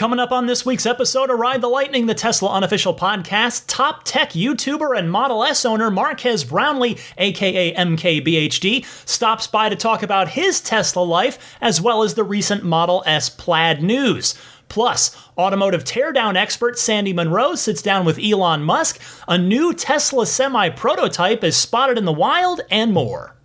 Coming up on this week's episode of Ride the Lightning, the Tesla unofficial podcast, top tech YouTuber and Model S owner Marques Brownlee, aka MKBHD, stops by to talk about his Tesla life, as well as the recent Model S Plaid news. Plus, automotive teardown expert Sandy Munro sits down with Elon Musk, a new Tesla semi-prototype is spotted in the wild, and more.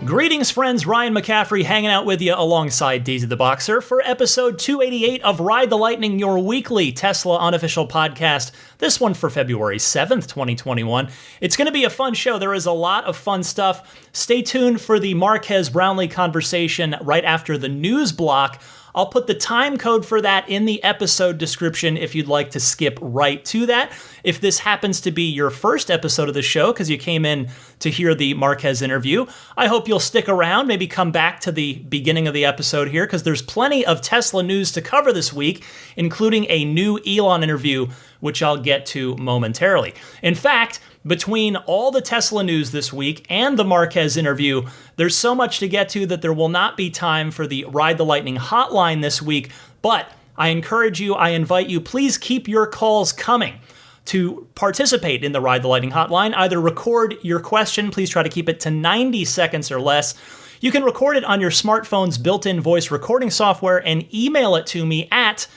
Greetings, friends. Ryan McCaffrey hanging out with you alongside Daisy the Boxer for episode 288 of Ride the Lightning, your weekly Tesla unofficial podcast. This one for February 7th, 2021. It's going to be a fun show. There is a lot of fun stuff. Stay tuned for the Marques Brownlee conversation right after the news block. I'll put the time code for that in the episode description if you'd like to skip right to that. If this happens to be your first episode of the show because you came in to hear the Marques interview, I hope you'll stick around, maybe come back to the beginning of the episode here because there's plenty of Tesla news to cover this week, including a new Elon interview, which I'll get to momentarily. In fact, between all the Tesla news this week and the Marques interview, there's so much to get to that there will not be time for the Ride the Lightning hotline this week, but I encourage you, I invite you, please keep your calls coming. To participate in the Ride the Lightning hotline, either record your question, please try to keep it to 90 seconds or less. You can record it on your smartphone's built-in voice recording software and email it to me at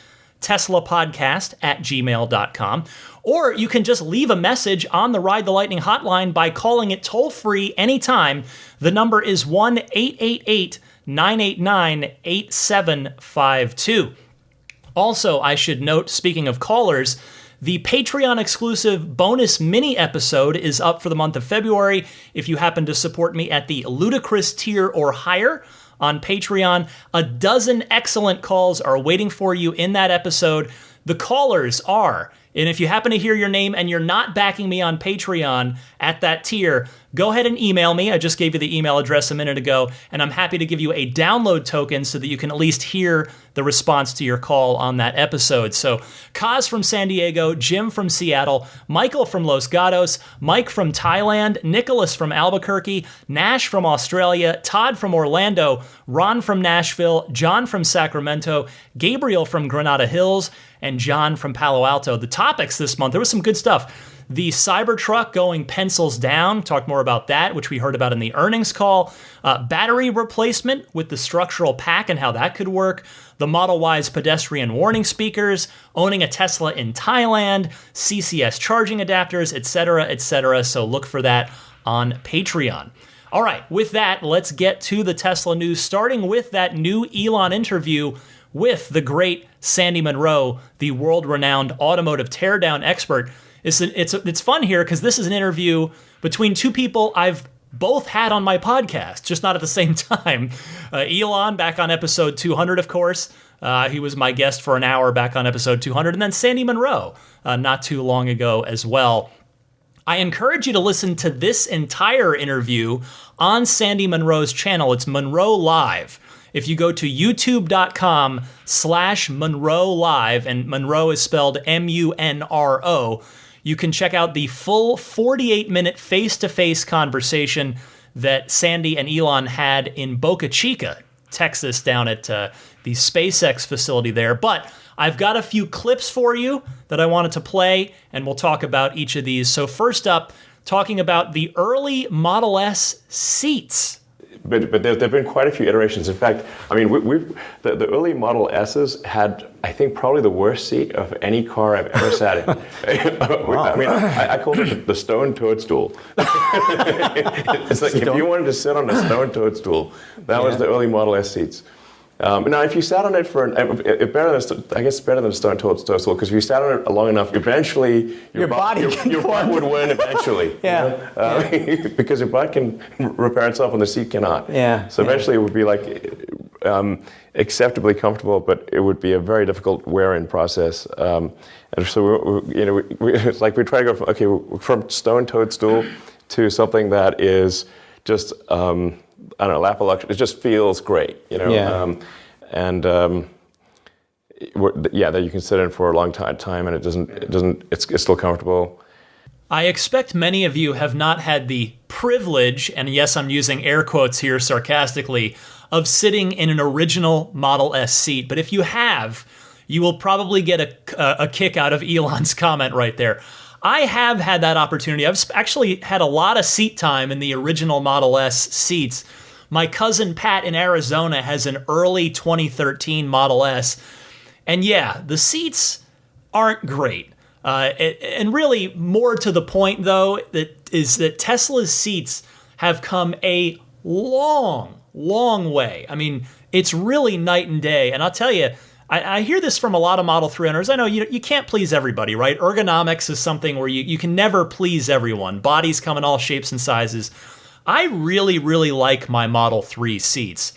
teslapodcast@gmail.com. Or you can just leave a message on the Ride the Lightning hotline by calling it toll-free anytime. The number is 1-888-989-8752. Also, I should note, speaking of callers, the Patreon-exclusive bonus mini episode is up for the month of February. If you happen to support me at the ludicrous tier or higher on Patreon, a dozen excellent calls are waiting for you in that episode. The callers are, and if you happen to hear your name and you're not backing me on Patreon at that tier, go ahead and email me. I just gave you the email address a minute ago, and I'm happy to give you a download token so that you can at least hear the response to your call on that episode. So, Kaz from San Diego, Jim from Seattle, Michael from Los Gatos, Mike from Thailand, Nicholas from Albuquerque, Nash from Australia, Todd from Orlando, Ron from Nashville, John from Sacramento, Gabriel from Granada Hills, and John from Palo Alto. The topics this month, there was some good stuff. The Cybertruck going pencils down, talked more about that, which we heard about in the earnings call. Battery replacement with the structural pack and how that could work. The Model Y's pedestrian warning speakers, owning a Tesla in Thailand, CCS charging adapters, etc., etc. So look for that on Patreon. All right, with that, let's get to the Tesla news, starting with that new Elon interview with the great Sandy Munro, the world-renowned automotive teardown expert. It's fun here because this is an interview between two people I've both had on my podcast, just not at the same time. Elon back on episode 200, of course. He was my guest for an hour back on episode 200. And then Sandy Munro not too long ago as well. I encourage you to listen to this entire interview on Sandy Munro's channel. It's Munro Live. If you go to youtube.com/Munro Live, and Munro is spelled M-U-N-R-O, you can check out the full 48-minute face-to-face conversation that Sandy and Elon had in Boca Chica, Texas, down at the SpaceX facility there. But I've got a few clips for you that I wanted to play, and we'll talk about each of these. So first up, talking about the early Model S seats. But there have been quite a few iterations. In fact, I mean, the early Model S's had, I think, probably the worst seat of any car I've ever sat in. Wow. I mean, I called it the stone toadstool. It's like if you wanted to sit on a stone toadstool, that was the early Model S seats. Now, if you sat on it for better than a stone toadstool, because if you sat on it long enough, eventually your butt would win eventually. Because your butt can repair itself and the seat cannot. So eventually it would be like acceptably comfortable, but it would be a very difficult wear-in process. And so it's like we try to go from stone toadstool to something that is just I don't know, lap of luxury. It just feels great, you know. Yeah. That you can sit in for a long time, and it's still comfortable. I expect many of you have not had the privilege, and yes, I'm using air quotes here sarcastically, of sitting in an original Model S seat. But if you have, you will probably get a kick out of Elon's comment right there. I have had that opportunity. I've actually had a lot of seat time in the original Model S seats. My cousin Pat in Arizona has an early 2013 Model S. And yeah, the seats aren't great. And really, more to the point, though, that Tesla's seats have come a long, long way. I mean, it's really night and day. And I'll tell you, I hear this from a lot of Model 3 owners. I know you can't please everybody, right? Ergonomics is something where you can never please everyone. Bodies come in all shapes and sizes. I really, really like my Model 3 seats.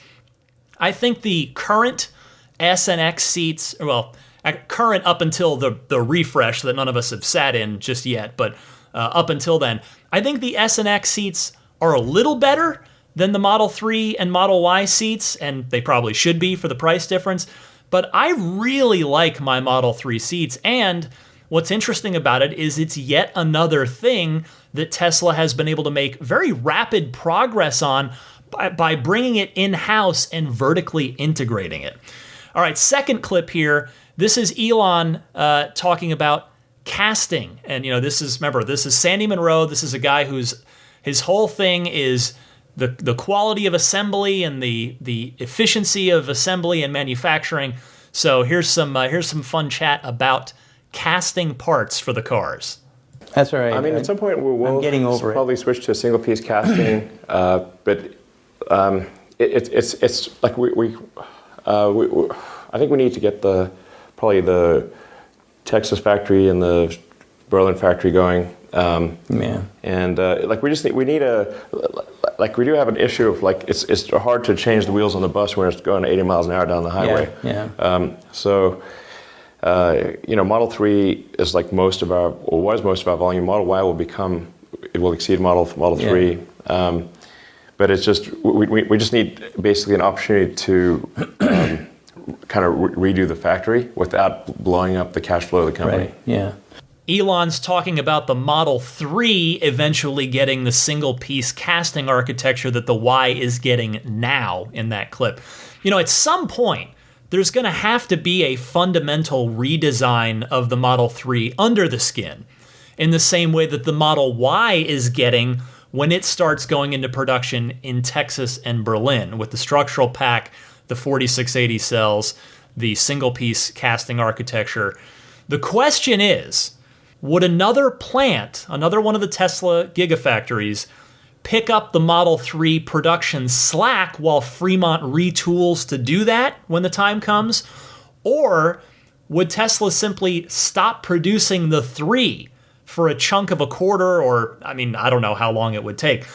I think the current S and X seats, well, current up until the refresh that none of us have sat in just yet, but up until then, I think the S and X seats are a little better than the Model 3 and Model Y seats, and they probably should be for the price difference, but I really like my Model 3 seats, and what's interesting about it is it's yet another thing that Tesla has been able to make very rapid progress on by bringing it in-house and vertically integrating it. All right, second clip here. This is Elon talking about casting. And, this is Sandy Munro. This is a guy his whole thing is the quality of assembly and the efficiency of assembly and manufacturing. So here's some fun chat about casting parts for the cars. That's all right. I mean, at some point we'll probably switch to single piece casting, but it's like we I think we need to get probably the Texas factory and the Berlin factory going. And we do have an issue of it's hard to change the wheels on the bus when it's going 80 miles an hour down the highway. Model 3 is was most of our volume. Model Y will exceed Model 3. But it's just we just need basically an opportunity to kind of redo the factory without blowing up the cash flow of the company. Right. Yeah. Elon's talking about the Model 3 eventually getting the single-piece casting architecture that the Y is getting now in that clip. At some point, there's going to have to be a fundamental redesign of the Model 3 under the skin, in the same way that the Model Y is getting when it starts going into production in Texas and Berlin with the structural pack, the 4680 cells, the single-piece casting architecture. The question is, would another plant, another one of the Tesla gigafactories, pick up the Model 3 production slack while Fremont retools to do that when the time comes? Or would Tesla simply stop producing the 3 for a chunk of a quarter, or, I don't know how long it would take.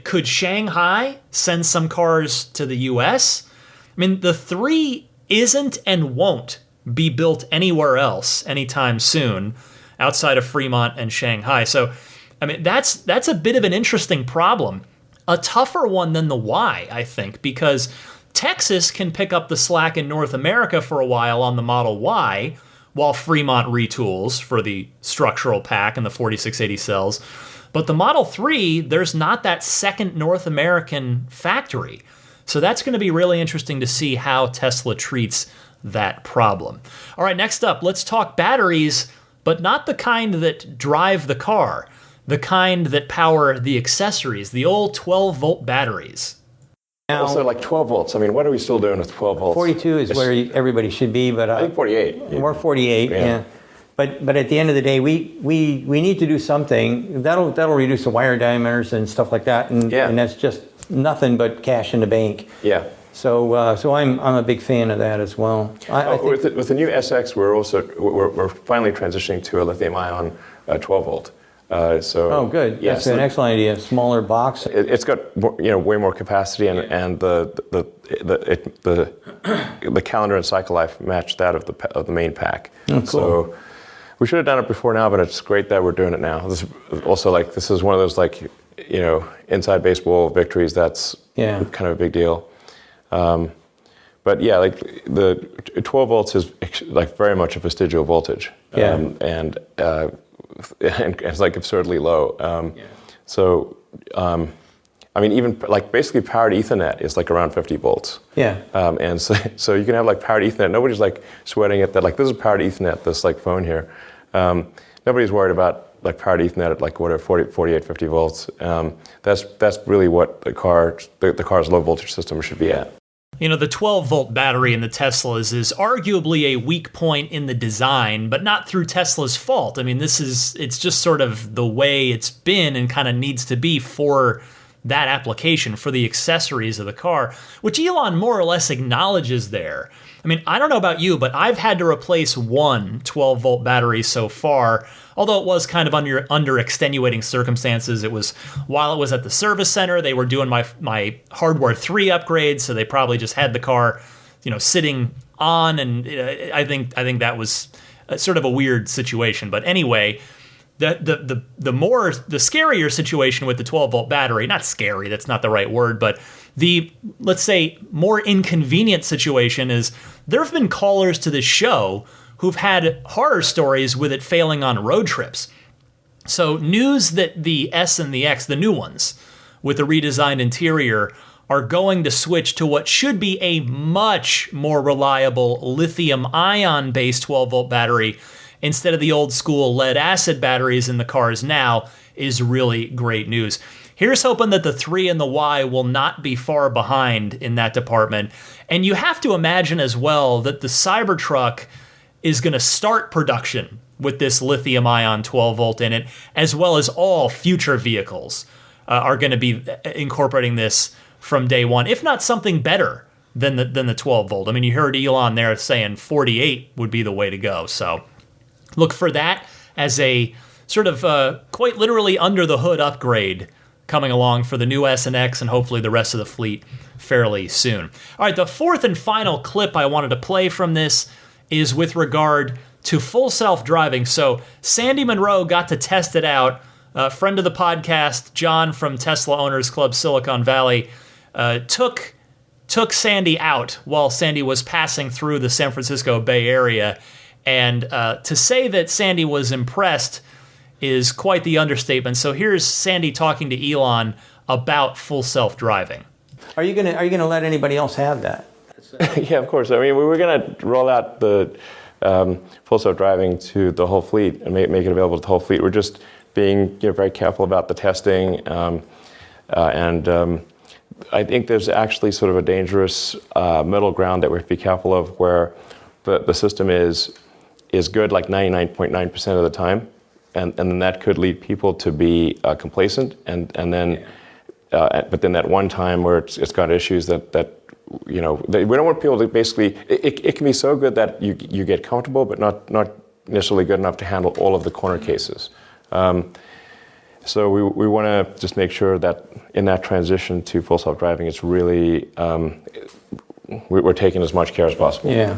Could Shanghai send some cars to the US? The 3 isn't and won't be built anywhere else anytime soon outside of Fremont and Shanghai. So, that's a bit of an interesting problem. A tougher one than the Y, I think, because Texas can pick up the slack in North America for a while on the Model Y, while Fremont retools for the structural pack and the 4680 cells. But the Model 3, there's not that second North American factory. So that's going to be really interesting to see how Tesla treats that problem. All right, next up, let's talk batteries, but not the kind that drive the car, the kind that power the accessories, the old 12-volt batteries. Also, 12 volts. What are we still doing with 12 volts? 42 is where everybody should be, but I think 48. More 48, yeah. But at the end of the day, we need to do something that'll reduce the wire diameters and stuff like that, and that's just nothing but cash in the bank. Yeah. So I'm a big fan of that as well. I think with the new SX, we're finally transitioning to a lithium-ion 12 volt. Good. Yeah, that's an excellent idea. Smaller box. It's got way more capacity, and the calendar and cycle life match that of the main pack. Oh, cool. So we should have done it before now, but it's great that we're doing it now. This is one of those inside baseball victories, that's kind of a big deal. But yeah, like the 12 volts is like very much a vestigial voltage, and it's like absurdly low. So, I mean, even like basically powered Ethernet is like around 50 volts. And so you can have like powered Ethernet. Nobody's like sweating at that. Like this is powered Ethernet, this like phone here. Nobody's worried about like powered Ethernet at like whatever 48, 50 volts. That's really what the car's low voltage system should be at. The 12-volt battery in the Teslas is arguably a weak point in the design, but not through Tesla's fault. I mean, it's just sort of the way it's been and kind of needs to be for that application, for the accessories of the car, which Elon more or less acknowledges there. I mean, I don't know about you, but I've had to replace one 12-volt battery so far, although it was kind of under extenuating circumstances. It was while it was at the service center. They were doing my hardware 3 upgrades, so they probably just had the car, sitting on, and I think that was sort of a weird situation. But anyway, the scarier situation with the 12-volt battery, not scary, that's not the right word, but the, let's say, more inconvenient situation is there have been callers to this show who've had horror stories with it failing on road trips. So news that the S and the X, the new ones, with the redesigned interior, are going to switch to what should be a much more reliable lithium-ion based 12-volt battery instead of the old school lead-acid batteries in the cars now is really great news. Here's hoping that the 3 and the Y will not be far behind in that department. And you have to imagine as well that the Cybertruck is going to start production with this lithium-ion 12-volt in it, as well as all future vehicles are going to be incorporating this from day one, if not something better than the 12-volt. I mean, you heard Elon there saying 48 would be the way to go. So look for that as a sort of quite literally under-the-hood upgrade coming along for the new S and X and hopefully the rest of the fleet fairly soon. All right, the fourth and final clip I wanted to play from this is with regard to full self-driving. So Sandy Munro got to test it out. A friend of the podcast, John from Tesla Owners Club Silicon Valley, took Sandy out while Sandy was passing through the San Francisco Bay Area. And to say that Sandy was impressed is quite the understatement. So here's Sandy talking to Elon about full self-driving. Are you gonna let anybody else have that? Yeah, of course. I mean, we were going to roll out the full self-driving to the whole fleet and make it available to the whole fleet. We're just being very careful about the testing, and I think there's actually sort of a dangerous middle ground that we have to be careful of, where the system is good like 99.9% of the time, and then that could lead people to be complacent, and then but then that one time where it's got issues that we don't want people to basically, it can be so good that you get comfortable, but not necessarily good enough to handle all of the corner cases. So we want to just make sure that in that transition to full self-driving, it's really, we're taking as much care as possible. Yeah.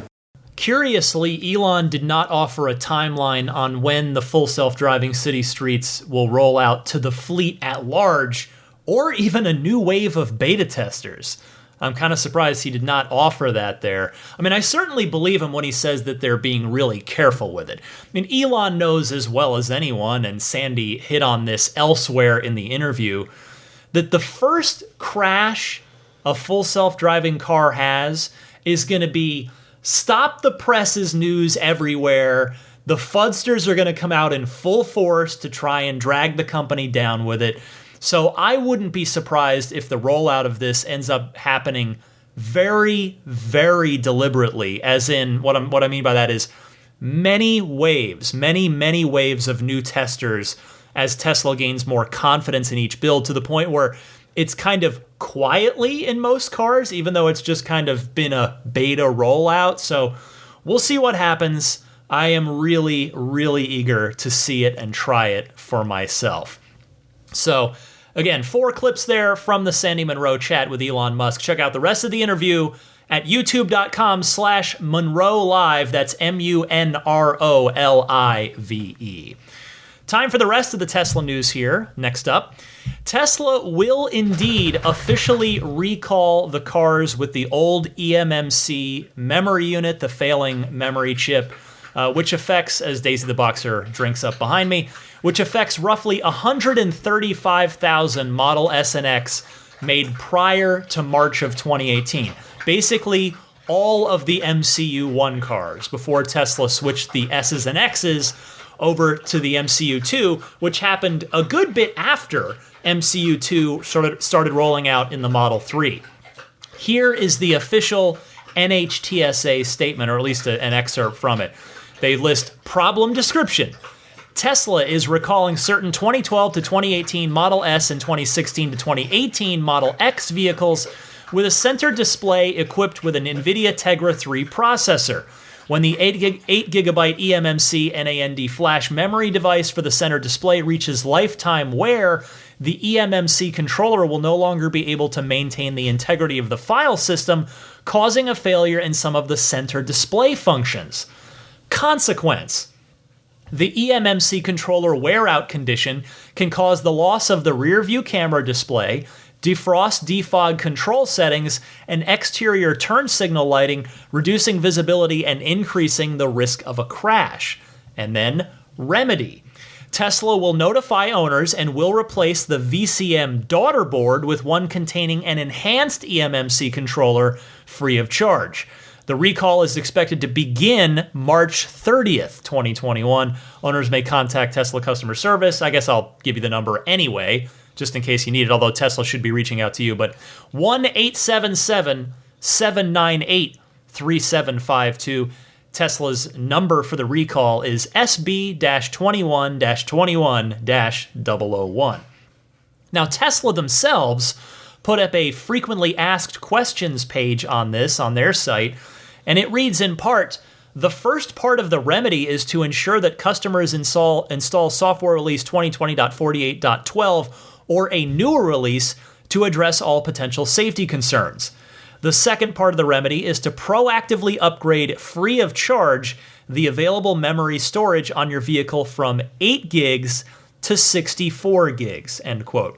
Curiously, Elon did not offer a timeline on when the full self-driving city streets will roll out to the fleet at large, or even a new wave of beta testers. I'm kind of surprised he did not offer that there. I mean, I certainly believe him when he says that they're being really careful with it. I mean, Elon knows as well as anyone, and Sandy hit on this elsewhere in the interview, that the first crash a full self-driving car has is going to be stop the press's news everywhere. The fudsters are going to come out in full force to try and drag the company down with it. So I wouldn't be surprised if the rollout of this ends up happening very, very deliberately, as in what I mean by that is many waves of new testers as Tesla gains more confidence in each build, to the point where it's kind of quietly in most cars, even though it's just kind of been a beta rollout. So we'll see what happens. I am really, really eager to see it and try it for myself. So again, 4 clips there from the Sandy Munro chat with Elon Musk. Check out the rest of the interview at youtube.com/Munro Live. That's MUNROLIVE. Time for the rest of the Tesla news here. Next up, Tesla will indeed officially recall the cars with the old eMMC memory unit, the failing memory chip, which affects, as Daisy the Boxer drinks up behind me, which affects roughly 135,000 Model S and X made prior to March of 2018. Basically, all of the MCU1 cars before Tesla switched the S's and X's over to the MCU2, which happened a good bit after MCU2 started rolling out in the Model 3. Here is the official NHTSA statement, or at least an excerpt from it. They list problem description. Tesla is recalling certain 2012 to 2018 Model S and 2016 to 2018 Model X vehicles with a center display equipped with an NVIDIA Tegra 3 processor. When the 8GB eMMC NAND flash memory device for the center display reaches lifetime wear, the eMMC controller will no longer be able to maintain the integrity of the file system, causing a failure in some of the center display functions. Consequence: the eMMC controller wear-out condition can cause the loss of the rear-view camera display, defrost defog control settings, and exterior turn signal lighting, reducing visibility and increasing the risk of a crash. And then, remedy. Tesla will notify owners and will replace the VCM daughter board with one containing an enhanced eMMC controller free of charge. The recall is expected to begin March 30th, 2021. Owners may contact Tesla customer service. I guess I'll give you the number anyway, just in case you need it, although Tesla should be reaching out to you. But 1-877-798-3752. Tesla's number for the recall is SB-21-21-001. Now, Tesla themselves put up a frequently asked questions page on this on their site, and it reads in part, the first part of the remedy is to ensure that customers install software release 2020.48.12 or a newer release to address all potential safety concerns. The second part of the remedy is to proactively upgrade free of charge the available memory storage on your vehicle from 8 gigs to 64 gigs, end quote.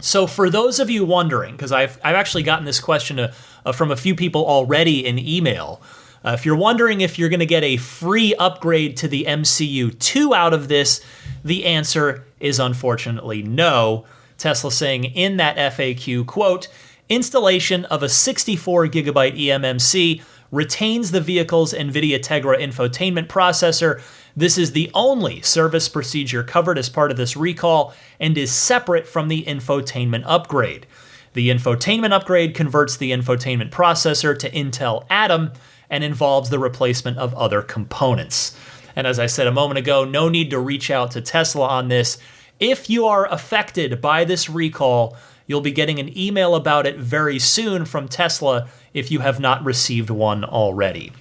So for those of you wondering, because I've actually gotten this question from a few people already in email, if you're wondering if you're going to get a free upgrade to the MCU2 out of this, the answer is unfortunately no. Tesla saying in that FAQ, quote, installation of a 64 gigabyte eMMC retains the vehicle's NVIDIA Tegra infotainment processor. This is the only service procedure covered as part of this recall and is separate from the infotainment upgrade. The infotainment upgrade converts the infotainment processor to Intel Atom and involves the replacement of other components. And as I said a moment ago, no need to reach out to Tesla on this. If you are affected by this recall, you'll be getting an email about it very soon from Tesla if you have not received one already.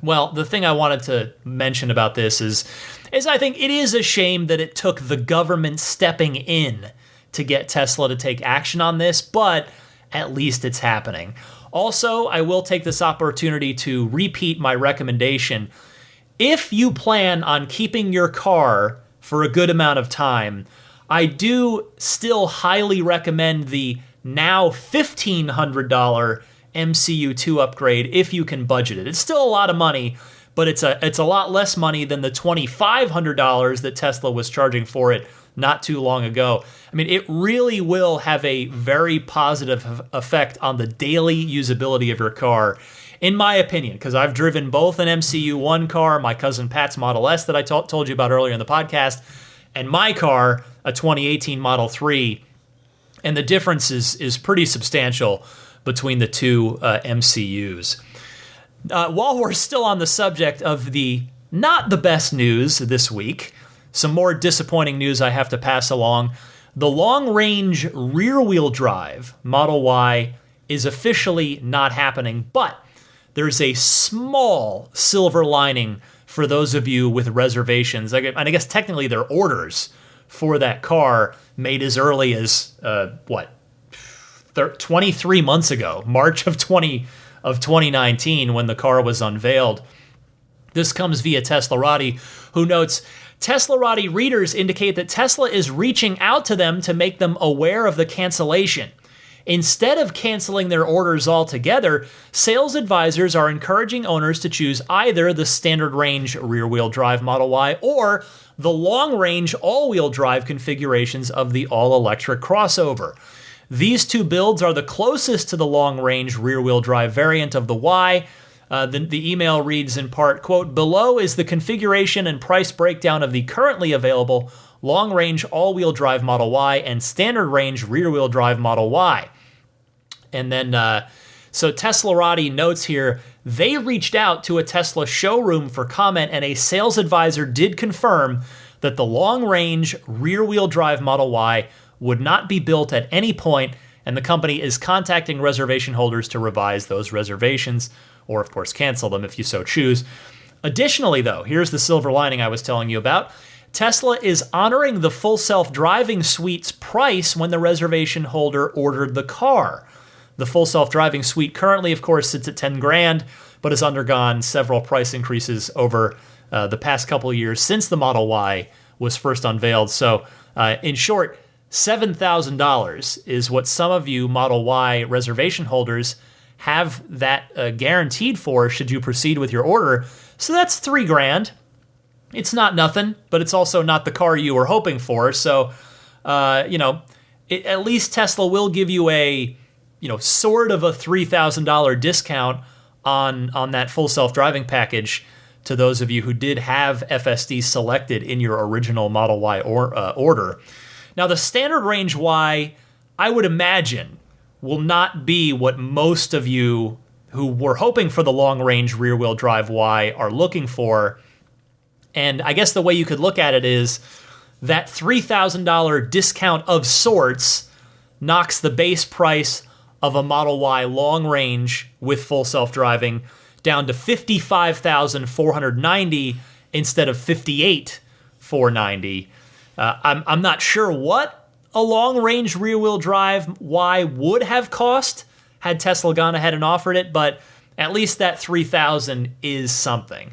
Well, the thing I wanted to mention about this is I think it is a shame that it took the government stepping in to get Tesla to take action on this, but at least it's happening. Also, I will take this opportunity to repeat my recommendation. If you plan on keeping your car for a good amount of time, I do still highly recommend the now $1,500 MCU2 upgrade if you can budget it. It's still a lot of money, but it's a lot less money than the $2,500 that Tesla was charging for it not too long ago. I mean, it really will have a very positive effect on the daily usability of your car, in my opinion, because I've driven both an MCU1 car, my cousin Pat's Model S that I told you about earlier in the podcast, and my car, a 2018 Model 3, and the difference is pretty substantial between the two MCUs. While we're still on the subject of the not the best news this week, some more disappointing news I have to pass along. The long-range rear-wheel drive Model Y is officially not happening, but there's a small silver lining for those of you with reservations. And I guess technically they're orders for that car made as early as, 23 months ago, March of 2019, when the car was unveiled. This comes via Teslarati, who notes, Teslarati readers indicate that Tesla is reaching out to them to make them aware of the cancellation. Instead of canceling their orders altogether, sales advisors are encouraging owners to choose either the standard range rear-wheel drive Model Y or the long-range all-wheel drive configurations of the all-electric crossover. These two builds are the closest to the long-range rear-wheel drive variant of the Y. The email reads in part, quote, "Below is the configuration and price breakdown of the currently available long-range all-wheel drive Model Y and standard-range rear-wheel drive Model Y." And then, so Teslarati notes here, they reached out to a Tesla showroom for comment, and a sales advisor did confirm that the long-range rear-wheel drive Model Y would not be built at any point, and the company is contacting reservation holders to revise those reservations, or of course cancel them if you so choose. Additionally, though, here's the silver lining I was telling you about. Tesla is honoring the full self-driving suite's price when the reservation holder ordered the car. The full self-driving suite currently, of course, sits at $10,000, but has undergone several price increases over the past couple of years since the Model Y was first unveiled. So, in short, $7,000 is what some of you Model Y reservation holders have that guaranteed for should you proceed with your order. So that's $3,000. It's not nothing, but it's also not the car you were hoping for. So, at least Tesla will give you a sort of a $3,000 discount on that full self-driving package to those of you who did have FSD selected in your original Model Y order. Now, the standard range Y, I would imagine, will not be what most of you who were hoping for the long-range rear-wheel drive Y are looking for. And I guess the way you could look at it is that $3,000 discount of sorts knocks the base price of a Model Y long range with full self-driving down to $55,490 instead of $58,490. I'm not sure what a long range rear wheel drive Y would have cost had Tesla gone ahead and offered it, but at least that $3,000 is something.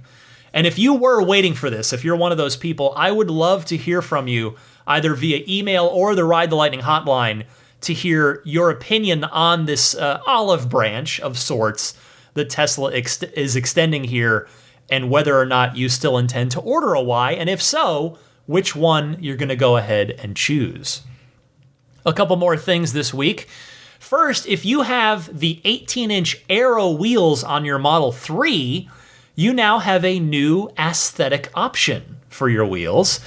And if you were waiting for this, if you're one of those people, I would love to hear from you either via email or the Ride the Lightning hotline to hear your opinion on this olive branch of sorts that Tesla is extending here, and whether or not you still intend to order a Y, and if so, which one you're going to go ahead and choose. A couple more things this week. First, if you have the 18-inch Aero wheels on your Model 3, you now have a new aesthetic option for your wheels.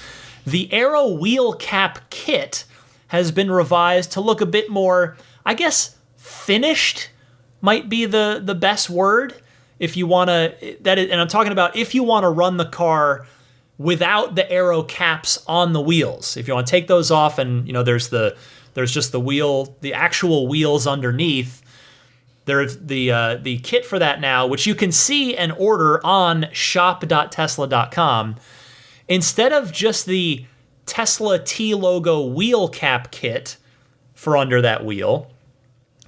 The Aero wheel cap kit has been revised to look a bit more, I guess, finished might be the best word. If you want to, and I'm talking about if you want to run the car without the Aero caps on the wheels. If you want to take those off, and there's just the wheel, the actual wheels underneath. There's the kit for that now, which you can see and order on shop.tesla.com. Instead of just the Tesla T logo wheel cap kit for under that wheel,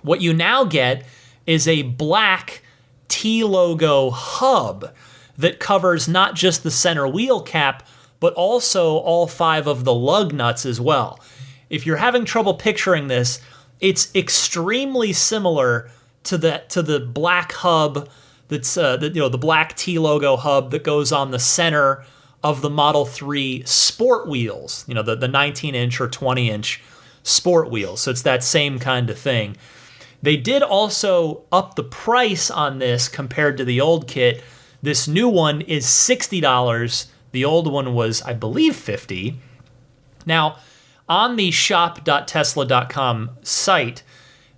what you now get is a black T logo hub that covers not just the center wheel cap, but also all 5 of the lug nuts as well. If you're having trouble picturing this, it's extremely similar to the black hub that's the black T logo hub that goes on the center of the Model 3 sport wheels, the 19-inch or 20-inch sport wheels. So it's that same kind of thing. They did also up the price on this compared to the old kit. This new one is $60. The old one was, I believe, $50. Now, on the shop.tesla.com site,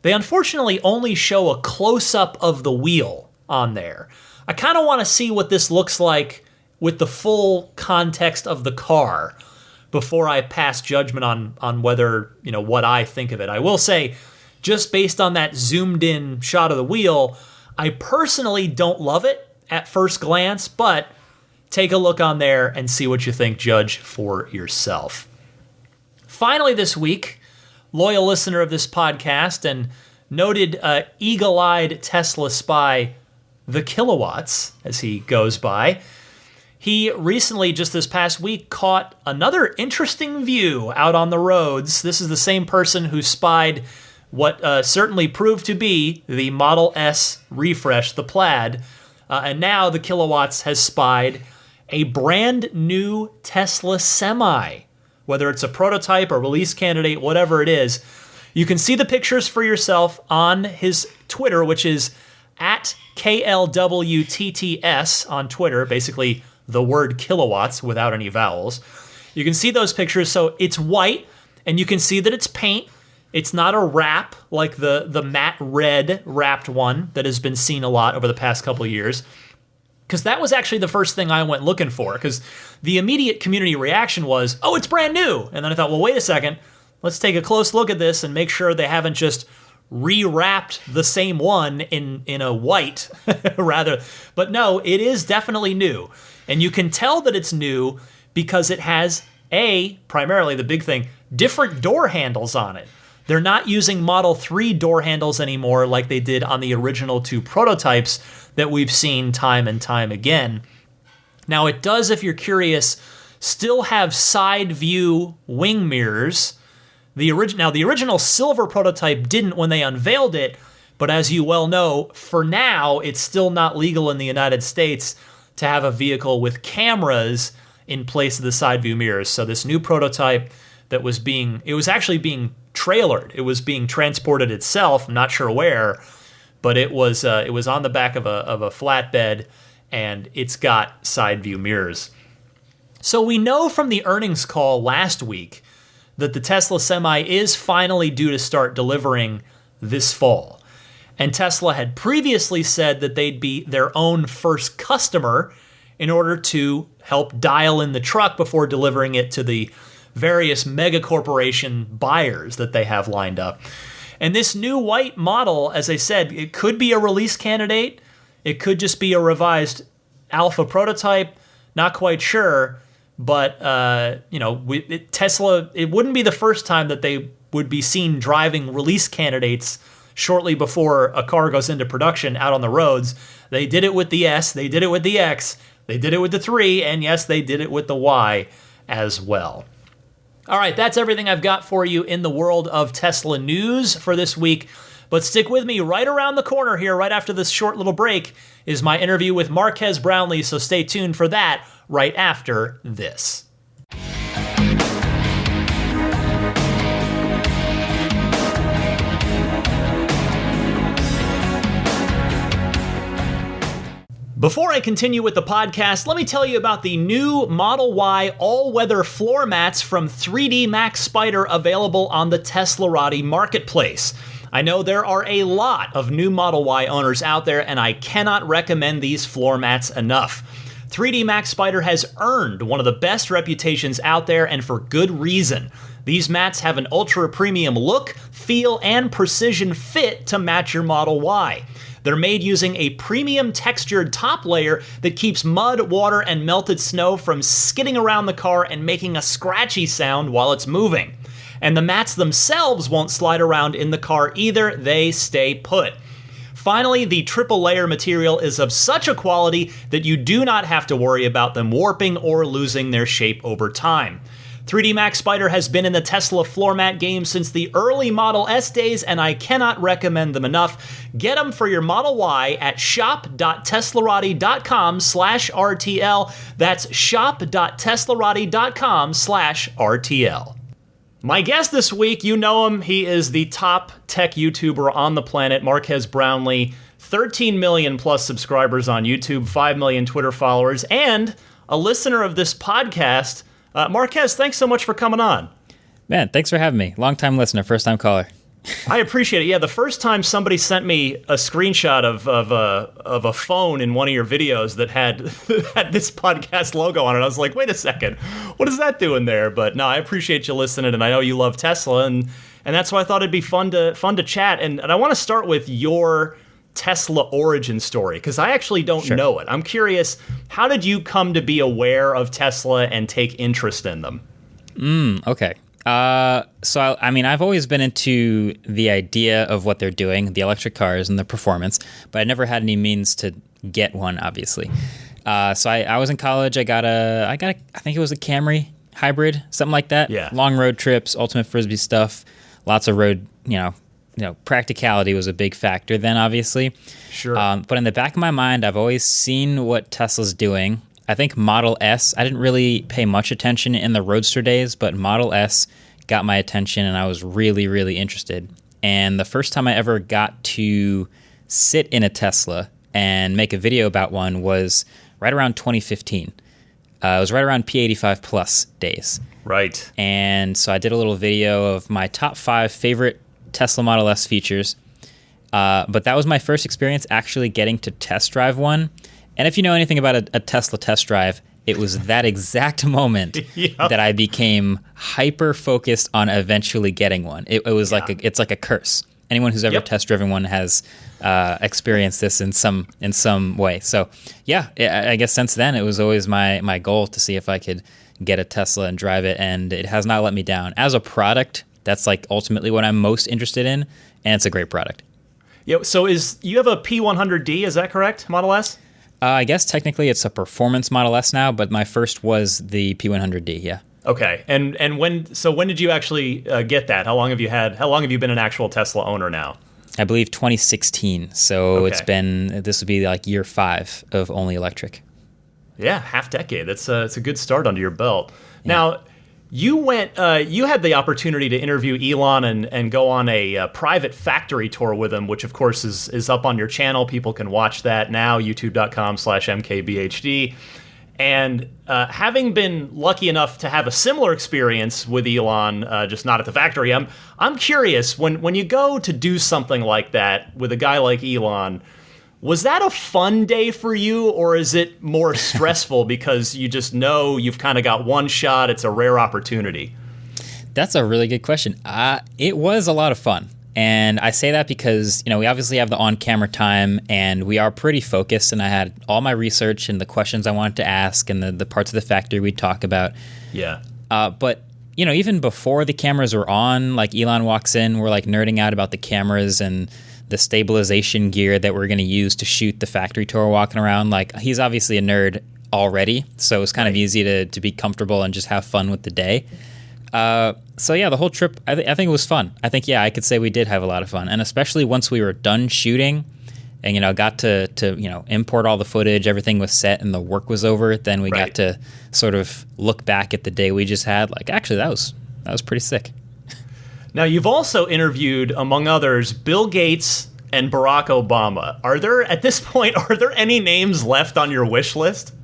they unfortunately only show a close-up of the wheel on there. I kind of want to see what this looks like with the full context of the car before I pass judgment on whether, what I think of it. I will say, just based on that zoomed in shot of the wheel, I personally don't love it at first glance, but take a look on there and see what you think. Judge for yourself. Finally this week, loyal listener of this podcast and noted eagle-eyed Tesla spy, the Kilowatts, as he goes by, He recently, just this past week, caught another interesting view out on the roads. This is the same person who spied what certainly proved to be the Model S refresh, the Plaid. And now the Kilowatts has spied a brand new Tesla Semi. Whether it's a prototype, a release candidate, whatever it is. You can see the pictures for yourself on his Twitter, which is at KLWTTS on Twitter, basically the word kilowatts without any vowels. You can see those pictures. So it's white, and you can see that it's paint. It's not a wrap like the matte red wrapped one that has been seen a lot over the past couple of years. Because that was actually the first thing I went looking for. Because the immediate community reaction was, oh, it's brand new. And then I thought, well, wait a second. Let's take a close look at this and make sure they haven't just rewrapped the same one in a white, rather. But no, it is definitely new. And you can tell that it's new because it has, primarily the big thing, different door handles on it. They're not using Model 3 door handles anymore like they did on the original 2 prototypes that we've seen time and time again. Now, it does, if you're curious, still have side view wing mirrors. The original silver prototype didn't when they unveiled it, but as you well know, for now, it's still not legal in the United States to have a vehicle with cameras in place of the side view mirrors. So this new prototype that was actually being trailered. It was being transported itself, I'm not sure where, but it was on the back of a flatbed, and it's got side view mirrors. So we know from the earnings call last week that the Tesla Semi is finally due to start delivering this fall. And Tesla had previously said that they'd be their own first customer in order to help dial in the truck before delivering it to the various mega corporation buyers that they have lined up. And this new white model, as I said, it could be a release candidate. It could just be a revised alpha prototype. Not quite sure. But, Tesla, it wouldn't be the first time that they would be seen driving release candidates shortly before a car goes into production out on the roads. They did it with the S, they did it with the X, they did it with the 3, and yes, they did it with the Y as well. All right, that's everything I've got for you in the world of Tesla news for this week. But stick with me. Right around the corner here, right after this short little break, is my interview with Marques Brownlee, so stay tuned for that right after this. Before I continue with the podcast, let me tell you about the new Model Y all-weather floor mats from 3D Max Spider available on the Teslarati marketplace. I know there are a lot of new Model Y owners out there, and I cannot recommend these floor mats enough. 3D Max Spider has earned one of the best reputations out there, and for good reason. These mats have an ultra-premium look, feel, and precision fit to match your Model Y. They're made using a premium textured top layer that keeps mud, water, and melted snow from skidding around the car and making a scratchy sound while it's moving. And the mats themselves won't slide around in the car either, they stay put. Finally, the triple layer material is of such a quality that you do not have to worry about them warping or losing their shape over time. 3D Max Spider has been in the Tesla floor mat game since the early Model S days, and I cannot recommend them enough. Get them for your Model Y at shop.teslarati.com/RTL. That's shop.teslarati.com/RTL. My guest this week, you know him. He is the top tech YouTuber on the planet, Marques Brownlee. 13 million plus subscribers on YouTube, 5 million Twitter followers, and a listener of this podcast. Marques, thanks so much for coming on. Man, thanks for having me. Long-time listener, first-time caller. I appreciate it. Yeah, the first time somebody sent me a screenshot of a phone in one of your videos that had this podcast logo on it, I was like, wait a second, what is that doing there? But no, I appreciate you listening, and I know you love Tesla, and that's why I thought it'd be fun to chat. And I want to start with your Tesla origin story, because I actually don't know it. I'm curious, how did you come to be aware of Tesla and take interest in them? Okay. So, I mean, I've always been into the idea of what they're doing, the electric cars and the performance, but I never had any means to get one, obviously. So I was in college. I got I think it was a Camry hybrid, something like that. Yeah. Long road trips, ultimate Frisbee stuff, lots of road, practicality was a big factor then, obviously. Sure. But in the back of my mind, I've always seen what Tesla's doing. I think Model S, I didn't really pay much attention in the Roadster days, but Model S got my attention and I was really, really interested. And the first time I ever got to sit in a Tesla and make a video about one was right around 2015. It was right around P85 Plus days. Right. And so I did a little video of my top 5 favorite Tesla Model S features. But that was my first experience actually getting to test drive one. And if you know anything about a Tesla test drive, it was that exact moment that I became hyper focused on eventually getting one. It was it's like a curse. Anyone who's ever test driven one has experienced this in some way. So yeah, I guess since then it was always my goal to see if I could get a Tesla and drive it, and it has not let me down. As a product, that's like ultimately what I'm most interested in, and it's a great product. Yeah. So you have a P100D? Is that correct? Model S? I guess technically it's a performance Model S now, but my first was the P100D. Yeah. Okay. And when did you actually get that? How long have you been an actual Tesla owner now? I believe 2016. So this would be like year 5 of only electric. Yeah, half decade. It's a good start under your belt. Yeah. Now, you had the opportunity to interview Elon and go on a private factory tour with him, which of course is up on your channel. People can watch that now, youtube.com/MKBHD. And having been lucky enough to have a similar experience with Elon, just not at the factory, I'm curious, when you go to do something like that with a guy like Elon, was that a fun day for you, or is it more stressful because you just know you've kind of got one shot, it's a rare opportunity? That's a really good question. It was a lot of fun. And I say that because, we obviously have the on-camera time and we are pretty focused, and I had all my research and the questions I wanted to ask and the parts of the factory we'd talk about. Yeah. But, even before the cameras were on, like Elon walks in, we're like nerding out about the cameras and the stabilization gear that we're going to use to shoot the factory tour walking around. Like, he's obviously a nerd already, so it's kind of easy to be comfortable and just have fun with the day. So yeah, the whole trip, I think it was fun. I think, I could say we did have a lot of fun. And especially once we were done shooting and, got to import all the footage, everything was set and the work was over, then we got to sort of look back at the day we just had. Like, actually, that was pretty sick. Now, you've also interviewed, among others, Bill Gates and Barack Obama. At this point, are there any names left on your wish list?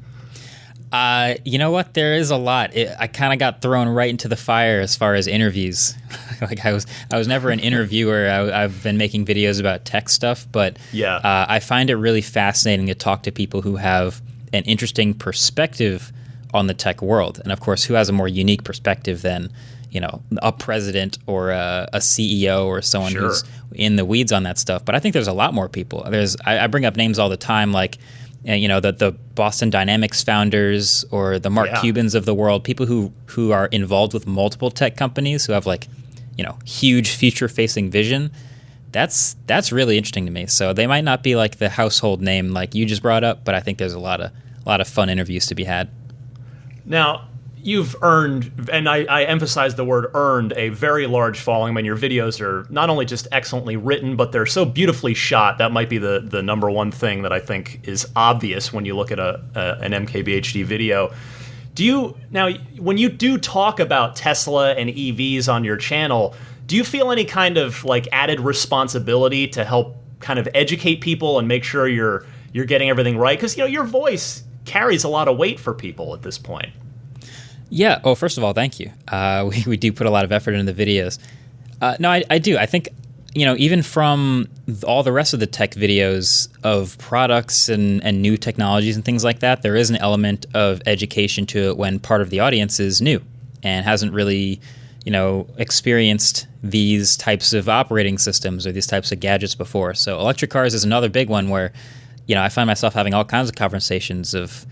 You know what? There is a lot. I kind of got thrown right into the fire as far as interviews. Like I was never an interviewer. I've been making videos about tech stuff, but I find it really fascinating to talk to people who have an interesting perspective on the tech world, and of course, who has a more unique perspective than a president or a CEO or someone who's in the weeds on that stuff. But I think there's a lot more people. I bring up names all the time, like the Boston Dynamics founders or the Mark Cubans of the world, people who are involved with multiple tech companies who have huge future-facing vision. That's really interesting to me. So they might not be like the household name like you just brought up, but I think there's a lot of fun interviews to be had. Now, you've earned, and I emphasize the word earned, a very large following. I mean, your videos are not only just excellently written, but they're so beautifully shot. That might be the number one thing that I think is obvious when you look at an MKBHD video. When you do talk about Tesla and EVs on your channel, do you feel any kind of added responsibility to help kind of educate people and make sure you're getting everything right? Because your voice carries a lot of weight for people at this point. Yeah. Oh, first of all, thank you. We do put a lot of effort into the videos. No, I do. I think, even from all the rest of the tech videos of products and new technologies and things like that, there is an element of education to it when part of the audience is new and hasn't really, experienced these types of operating systems or these types of gadgets before. So electric cars is another big one where, I find myself having all kinds of conversations of,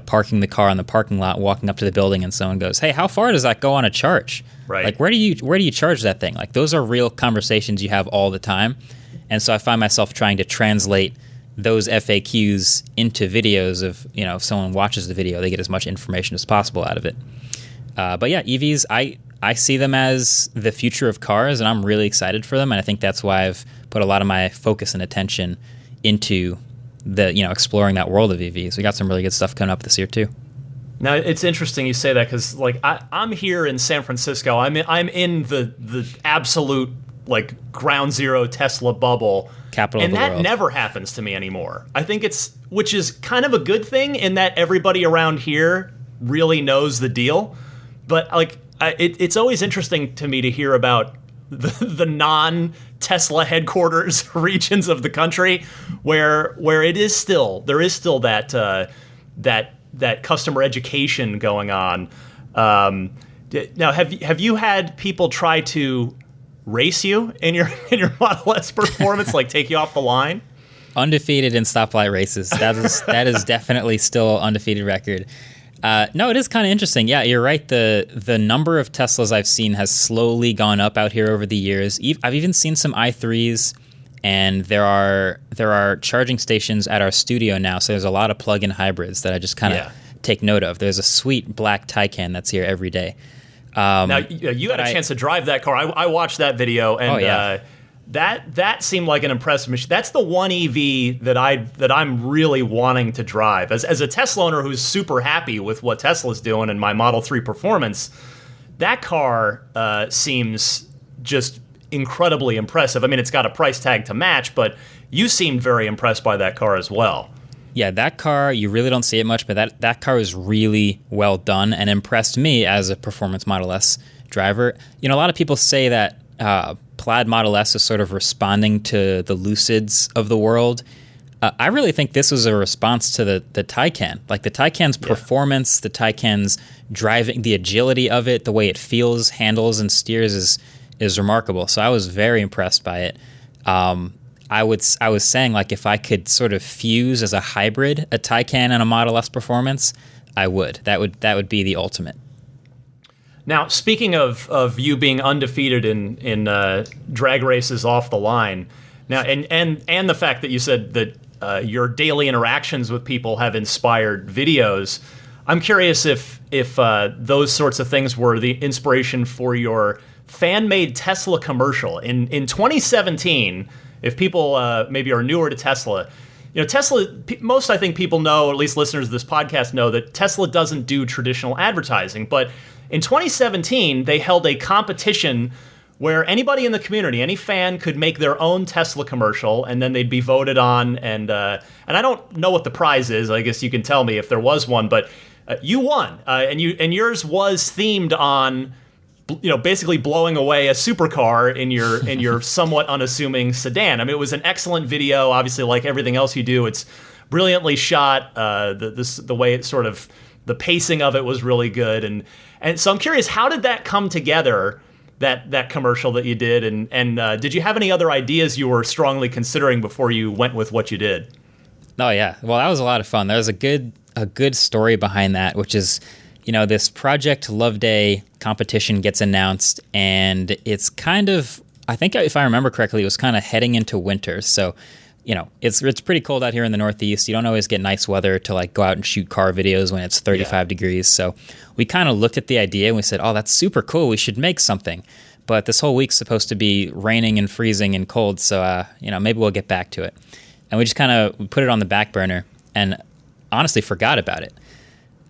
parking the car in the parking lot, walking up to the building, and someone goes, "Hey, how far does that go on a charge? Right. Like, where do you charge that thing?" Like, those are real conversations you have all the time. And so I find myself trying to translate, those FAQs into videos of, if someone watches the video, they get as much information as possible out of it. But yeah, EVs, I see them as the future of cars, and I'm really excited for them. And I think that's why I've put a lot of my focus and attention into exploring that world of EVs. We got some really good stuff coming up this year too. Now, it's interesting you say that, because I'm here in San Francisco. I'm in the absolute ground zero Tesla bubble, capital of the world. And that never happens to me anymore. I think which is kind of a good thing in that everybody around here really knows the deal. But it's always interesting to me to hear about the non-Tesla headquarters regions of the country where there is still that customer education going on. Now, have you had people try to race you in your Model S performance, take you off the line? Undefeated in stoplight races. That is definitely still undefeated record. No, it is kind of interesting. Yeah, you're right. The number of Teslas I've seen has slowly gone up out here over the years. I've even seen some i3s, and there are charging stations at our studio now. So there's a lot of plug-in hybrids that I just kind of take note of. There's a sweet black Taycan that's here every day. Now, you had a chance to drive that car. I watched that video, and that seemed like an impressive machine. That's the one EV that I'm really wanting to drive. As a Tesla owner who's super happy with what Tesla's doing in my Model 3 performance, that car seems just incredibly impressive. I mean, it's got a price tag to match, but you seemed very impressed by that car as well. Yeah, that car, you really don't see it much, but that car was really well done and impressed me as a performance Model S driver. A lot of people say that Plaid Model S is sort of responding to the Lucids of the world. I really think this was a response to the Taycan. The Taycan's performance, the Taycan's driving, the agility of it, the way it feels, handles, and steers is remarkable. So I was very impressed by it. I was saying, if I could sort of fuse as a hybrid a Taycan and a Model S performance, I would. That would be the ultimate. Now, speaking of you being undefeated in drag races off the line, now and the fact that you said that your daily interactions with people have inspired videos, I'm curious if those sorts of things were the inspiration for your fan-made Tesla commercial in 2017. If people maybe are newer to Tesla, Tesla, most I think people know, at least listeners of this podcast know, that Tesla doesn't do traditional advertising. But in 2017, they held a competition where anybody in the community, any fan, could make their own Tesla commercial, and then they'd be voted on. And I don't know what the prize is. I guess you can tell me if there was one, but you won, and yours was themed on, basically blowing away a supercar in your somewhat unassuming sedan. I mean, it was an excellent video. Obviously, like everything else you do, it's brilliantly shot. The way it sort of, the pacing of it was really good, and so I'm curious, how did that come together? That commercial that you did, and did you have any other ideas you were strongly considering before you went with what you did? Oh yeah, well, that was a lot of fun. There was a good story behind that, which is, this Project Love Day competition gets announced, and it's kind of, I think if I remember correctly, it was kind of heading into winter. So, it's pretty cold out here in the Northeast. You don't always get nice weather to go out and shoot car videos when it's 35 degrees. So we kind of looked at the idea and we said, oh, that's super cool. We should make something. But this whole week's supposed to be raining and freezing and cold. So, maybe we'll get back to it. And we just kind of put it on the back burner and honestly forgot about it.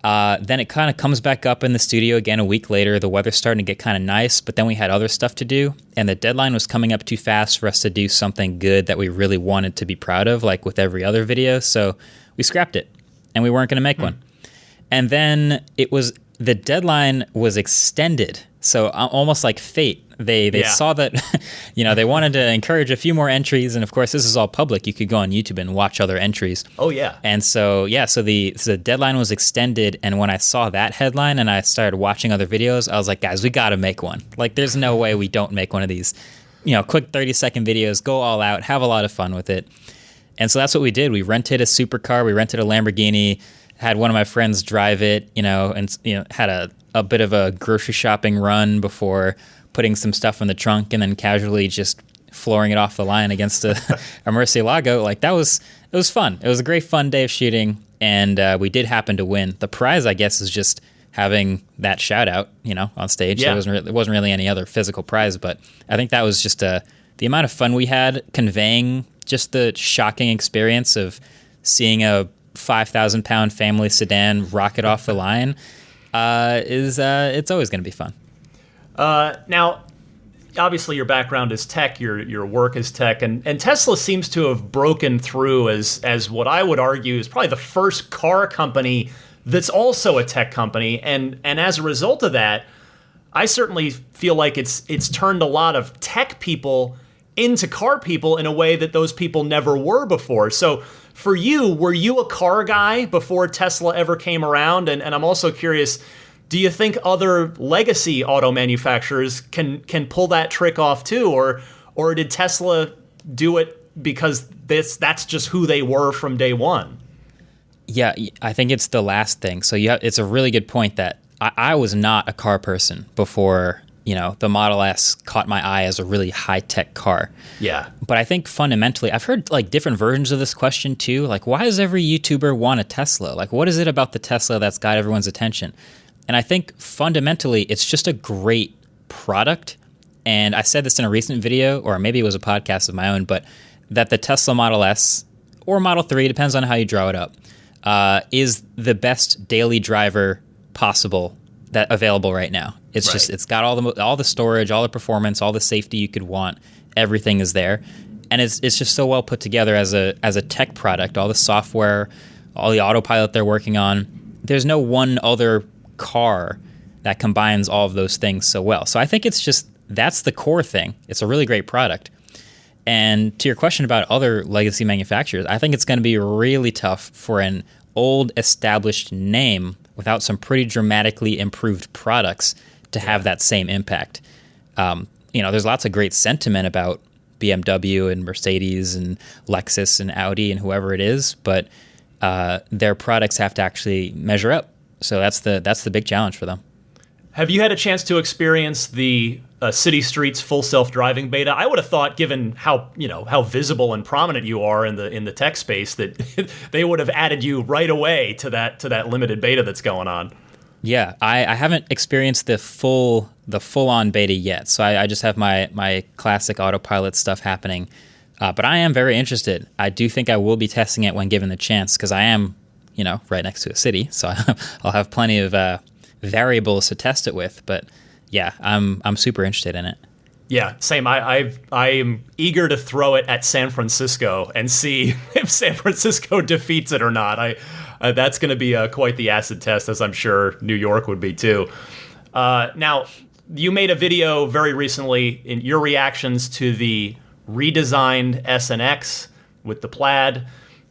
Then it kind of comes back up in the studio again a week later. The weather's starting to get kind of nice, but then we had other stuff to do, and the deadline was coming up too fast for us to do something good that we really wanted to be proud of, like with every other video. So we scrapped it, and we weren't going to make one. And then the deadline was extended, so almost like fate. They saw that, they wanted to encourage a few more entries, and of course this is all public. You could go on YouTube and watch other entries. Oh yeah. And so the deadline was extended, and when I saw that headline and I started watching other videos, I was like, guys, we got to make one. There's no way we don't make one of these, quick 30-second videos, go all out, have a lot of fun with it. And so that's what we did. We rented a supercar, we rented a Lamborghini, had one of my friends drive it, and had a bit of a grocery shopping run before putting some stuff in the trunk and then casually just flooring it off the line against a Murcielago. That was it was fun. It was a great fun day of shooting, and we did happen to win. The prize, I guess, is just having that shout out, on stage. Yeah. There wasn't really any other physical prize, but I think that was just the amount of fun we had conveying just the shocking experience of seeing a 5,000-pound family sedan rocket off the line. It's always going to be fun. Now, obviously your background is tech, your work is tech, and Tesla seems to have broken through as what I would argue is probably the first car company that's also a tech company, and as a result of that, I certainly feel like it's turned a lot of tech people into car people in a way that those people never were before. So for you, were you a car guy before Tesla ever came around? And I'm also curious, do you think other legacy auto manufacturers can pull that trick off too? Or did Tesla do it because that's just who they were from day one? Yeah, I think it's the last thing. So it's a really good point that I was not a car person before, the Model S caught my eye as a really high-tech car. Yeah. But I think fundamentally, I've heard different versions of this question too. Why does every YouTuber want a Tesla? What is it about the Tesla that's got everyone's attention? And I think fundamentally, it's just a great product. And I said this in a recent video, or maybe it was a podcast of my own, but that the Tesla Model S or Model 3, depends on how you draw it up, is the best daily driver possible that available right now. It's just, it's got all the storage, all the performance, all the safety you could want. Everything is there. And it's just so well put together as a tech product, all the software, all the autopilot they're working on. There's no one other car that combines all of those things so well. So I think that's the core thing. It's a really great product. And to your question about other legacy manufacturers, I think it's going to be really tough for an old established name without some pretty dramatically improved products to have that same impact. There's lots of great sentiment about BMW and Mercedes and Lexus and Audi and whoever it is, but their products have to actually measure up. So that's the big challenge for them. Have you had a chance to experience the City Streets full self-driving beta? I would have thought, given how visible and prominent you are in the tech space, that they would have added you right away to that limited beta that's going on. Yeah, I haven't experienced the full-on beta yet, so I just have my classic autopilot stuff happening. But I am very interested. I do think I will be testing it when given the chance, because I am, right next to a city, so I'll have plenty of variables to test it with. But yeah, I'm super interested in it. Yeah, same. I am eager to throw it at San Francisco and see if San Francisco defeats it or not. That's going to be quite the acid test, as I'm sure New York would be too. Now, you made a video very recently in your reactions to the redesigned S and X with the Plaid,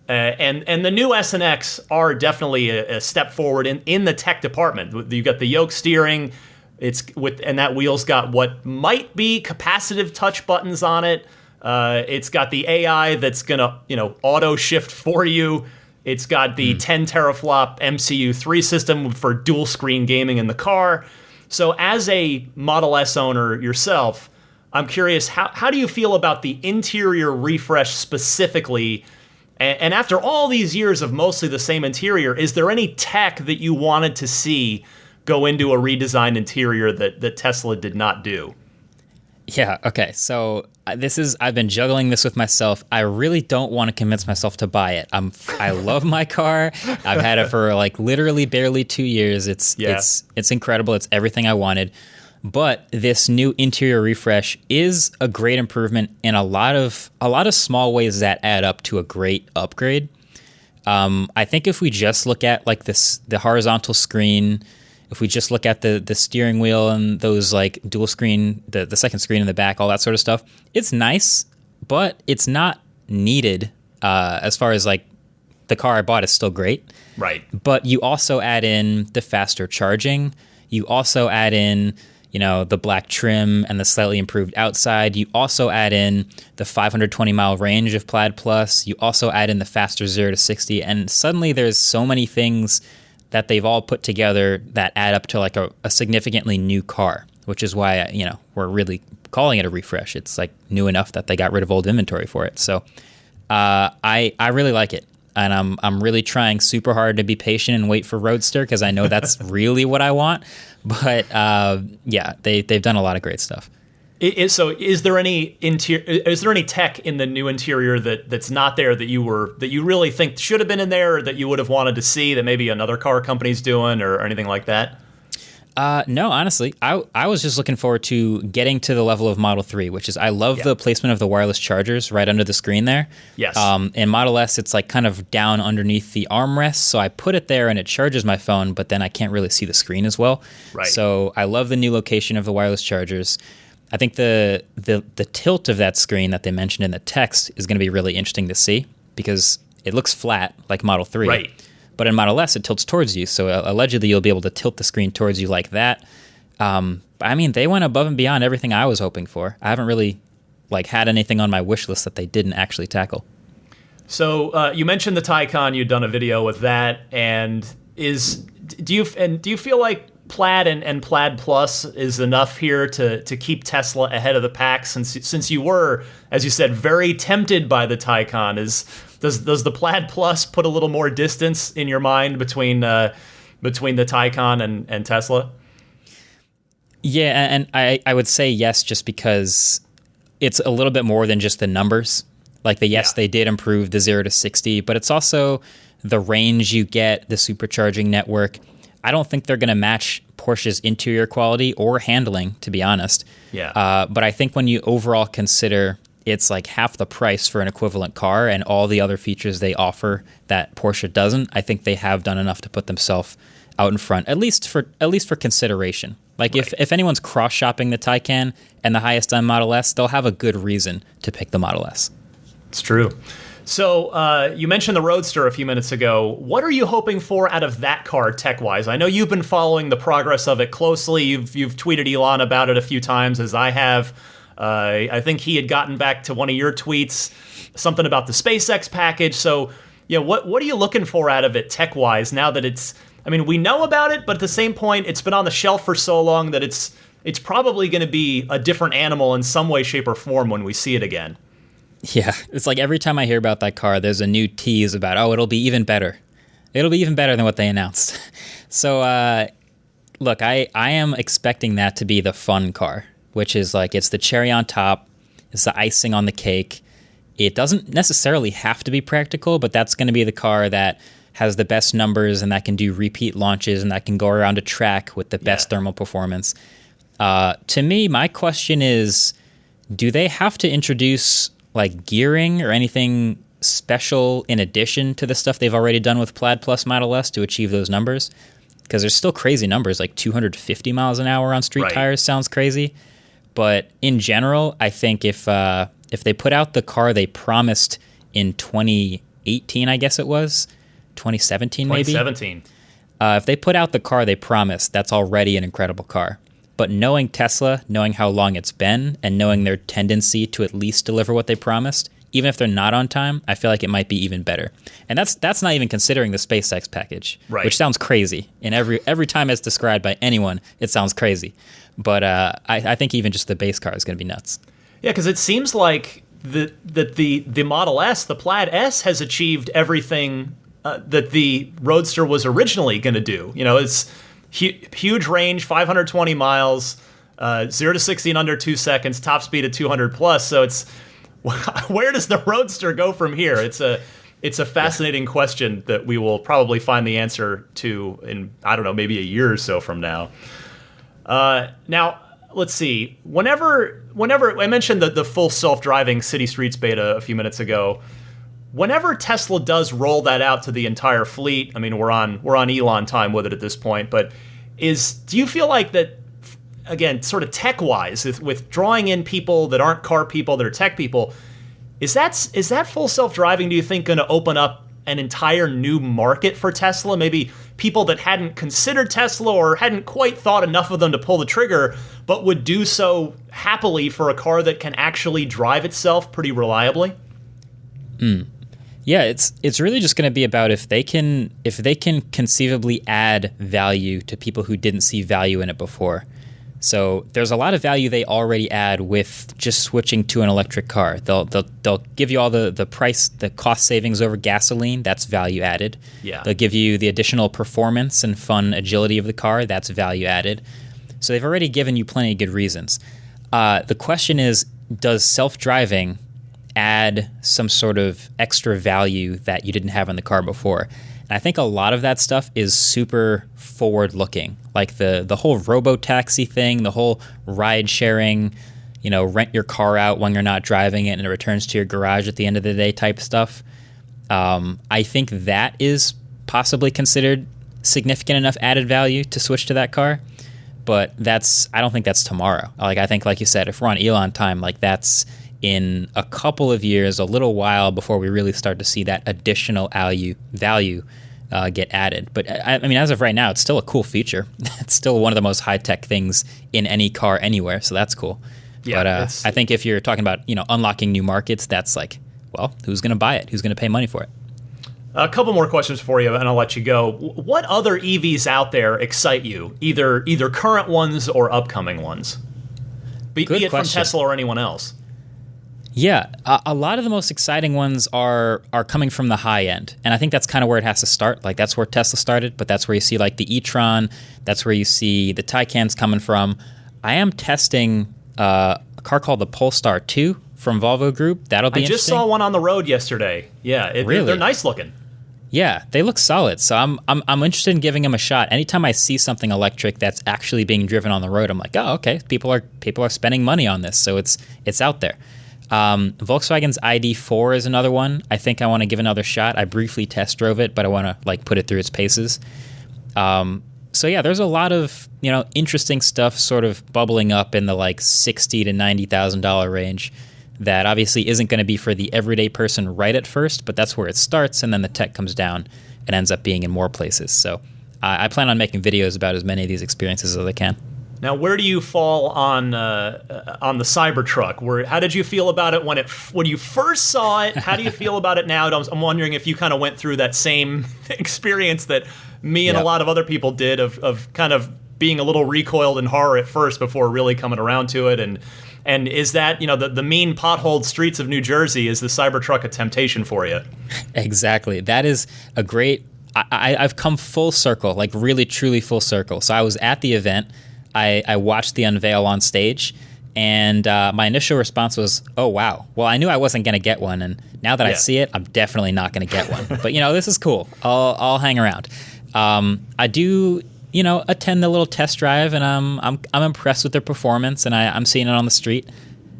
and the new S and X are definitely a step forward in the tech department. You got the yoke steering. And that wheel's got what might be capacitive touch buttons on it. It's got the AI that's gonna, auto shift for you. It's got the 10 teraflop MCU 3 system for dual screen gaming in the car. So as a Model S owner yourself, I'm curious, how do you feel about the interior refresh specifically? And after all these years of mostly the same interior, is there any tech that you wanted to see go into a redesigned interior that Tesla did not do? Yeah, okay. So I've been juggling this with myself. I really don't want to convince myself to buy it. I love my car. I've had it for literally barely 2 years. It's incredible. It's everything I wanted. But this new interior refresh is a great improvement in a lot of small ways that add up to a great upgrade. I think if we just look at the horizontal screen, if we just look at the steering wheel and those dual screen, the second screen in the back, all that sort of stuff, it's nice, but it's not needed as far as the car I bought is still great. Right. But you also add in the faster charging. You also add in, the black trim and the slightly improved outside. You also add in the 520-mile range of Plaid Plus. You also add in the faster 0 to 60. And suddenly there's so many things that they've all put together that add up to a significantly new car, which is why, we're really calling it a refresh. It's new enough that they got rid of old inventory for it. So I really like it. And I'm really trying super hard to be patient and wait for Roadster because I know that's really what I want. But yeah, they've done a lot of great stuff. So is there any tech in the new interior that's not there that you really think should have been in there, or that you would have wanted to see that maybe another car company's doing, or anything like that? No, honestly, I was just looking forward to getting to the level of Model 3, which is I love the placement of the wireless chargers right under the screen there. Yes. In Model S, it's like kind of down underneath the armrest, so I put it there and it charges my phone, but then I can't really see the screen as well. Right. So I love the new location of the wireless chargers. I think the tilt of that screen that they mentioned in the text is going to be really interesting to see because it looks flat like Model 3. Right. But in Model S, it tilts towards you. So allegedly, you'll be able to tilt the screen towards you like that. I mean, they went above and beyond everything I was hoping for. I haven't really had anything on my wish list that they didn't actually tackle. So you mentioned the Taycan. You'd done a video with that, and do you feel like Plaid and Plaid Plus is enough here to keep Tesla ahead of the pack? Since you were, as you said, very tempted by the Taycan, does the Plaid Plus put a little more distance in your mind between the Taycan and Tesla? Yeah, and I would say yes, just because it's a little bit more than just the numbers. They did improve the 0 to 60, but it's also the range you get, the supercharging network. I don't think they're going to match Porsche's interior quality or handling, to be honest. Yeah. But I think when you overall consider it's like half the price for an equivalent car and all the other features they offer that Porsche doesn't, I think they have done enough to put themselves out in front, at least for consideration. Right. If anyone's cross-shopping the Taycan and the highest end Model S, they'll have a good reason to pick the Model S. It's true. So you mentioned the Roadster a few minutes ago. What are you hoping for out of that car tech-wise? I know you've been following the progress of it closely. You've tweeted Elon about it a few times, as I have. I think he had gotten back to one of your tweets, something about the SpaceX package. So, what are you looking for out of it tech-wise now that it's... I mean, we know about it, but at the same point, it's been on the shelf for so long that it's probably going to be a different animal in some way, shape, or form when we see it again. Yeah, it's like every time I hear about that car, there's a new tease about, it'll be even better. It'll be even better than what they announced. So, look, I am expecting that to be the fun car, which is it's the cherry on top, it's the icing on the cake. It doesn't necessarily have to be practical, but that's going to be the car that has the best numbers and that can do repeat launches and that can go around a track with the best thermal performance. To me, my question is, do they have to introduce gearing or anything special in addition to the stuff they've already done with Plaid Plus Model S to achieve those numbers? Because there's still crazy numbers, 250 miles an hour on street tires sounds crazy. But in general, I think if they put out the car they promised in 2018, I guess it was, 2017 maybe? 2017. If they put out the car they promised, that's already an incredible car. But knowing Tesla, knowing how long it's been, and knowing their tendency to at least deliver what they promised, even if they're not on time, I feel like it might be even better. And that's not even considering the SpaceX package, which sounds crazy. And every time it's described by anyone, it sounds crazy. But I think even just the base car is going to be nuts. Yeah, because it seems like the Model S, the Plaid S, has achieved everything that the Roadster was originally going to do. It's huge range, 520 miles, 0 to 60 in under 2 seconds, top speed of 200 plus. So it's where does the Roadster go from here? It's a fascinating question that we will probably find the answer to in, I don't know, maybe a year or so from now. Now, let's see. Whenever I mentioned the full self-driving city streets beta a few minutes ago, whenever Tesla does roll that out to the entire fleet, I mean, we're on Elon time with it at this point, but do you feel like that, again, sort of tech-wise, with drawing in people that aren't car people, that are tech people, is that full self-driving, do you think, going to open up an entire new market for Tesla? Maybe people that hadn't considered Tesla or hadn't quite thought enough of them to pull the trigger, but would do so happily for a car that can actually drive itself pretty reliably? Yeah, it's really just going to be about if they can conceivably add value to people who didn't see value in it before. So there's a lot of value they already add with just switching to an electric car. They'll give you all the cost savings over gasoline. That's value added. Yeah. They'll give you the additional performance and fun agility of the car. That's value added. So they've already given you plenty of good reasons. The question is, does self-driving add some sort of extra value that you didn't have in the car before? And I think a lot of that stuff is super forward-looking, like the whole robo-taxi thing, the whole ride-sharing, rent your car out when you're not driving it and it returns to your garage at the end of the day type stuff. I think that is possibly considered significant enough added value to switch to that car. But I don't think that's tomorrow. I think, like you said, if we're on Elon time, that's in a couple of years, a little while before we really start to see that additional value get added. But I mean, as of right now, it's still a cool feature. It's still one of the most high-tech things in any car anywhere, so that's cool. Yeah, but I think if you're talking about unlocking new markets, that's who's going to buy it? Who's going to pay money for it? A couple more questions for you, and I'll let you go. What other EVs out there excite you, either current ones or upcoming ones? Be it from Tesla or anyone else. Yeah, a lot of the most exciting ones are coming from the high end, and I think that's kind of where it has to start. That's where Tesla started, but that's where you see the e-tron. That's where you see the Taycans coming from. I am testing a car called the Polestar 2 from Volvo Group. That'll be interesting. I just saw one on the road yesterday. Yeah, really? They're nice looking. Yeah, they look solid. So I'm interested in giving them a shot. Anytime I see something electric that's actually being driven on the road, I'm like, oh, okay, people are spending money on this, so it's out there. Volkswagen's ID4 is another one. I think I want to give another shot. I briefly test drove it, but I want to put it through its paces. So yeah, there's a lot of interesting stuff sort of bubbling up in the $60,000 to $90,000 range. That obviously isn't going to be for the everyday person right at first, but that's where it starts, and then the tech comes down and ends up being in more places. So I plan on making videos about as many of these experiences as I can. Now, where do you fall on the Cybertruck? How did you feel about it when you first saw it? How do you feel about it now? I'm wondering if you kind of went through that same experience that me and a lot of other people did of kind of being a little recoiled in horror at first before really coming around to it. And is that, the mean potholed streets of New Jersey, is the Cybertruck a temptation for you? Exactly. That is a great... I've come full circle, really, truly full circle. So I was at the event. I watched the unveil on stage, and my initial response was, oh, wow. Well, I knew I wasn't going to get one, and now that I see it, I'm definitely not going to get one. But, this is cool. I'll hang around. I do... attend the little test drive, and I'm impressed with their performance, and I'm seeing it on the street,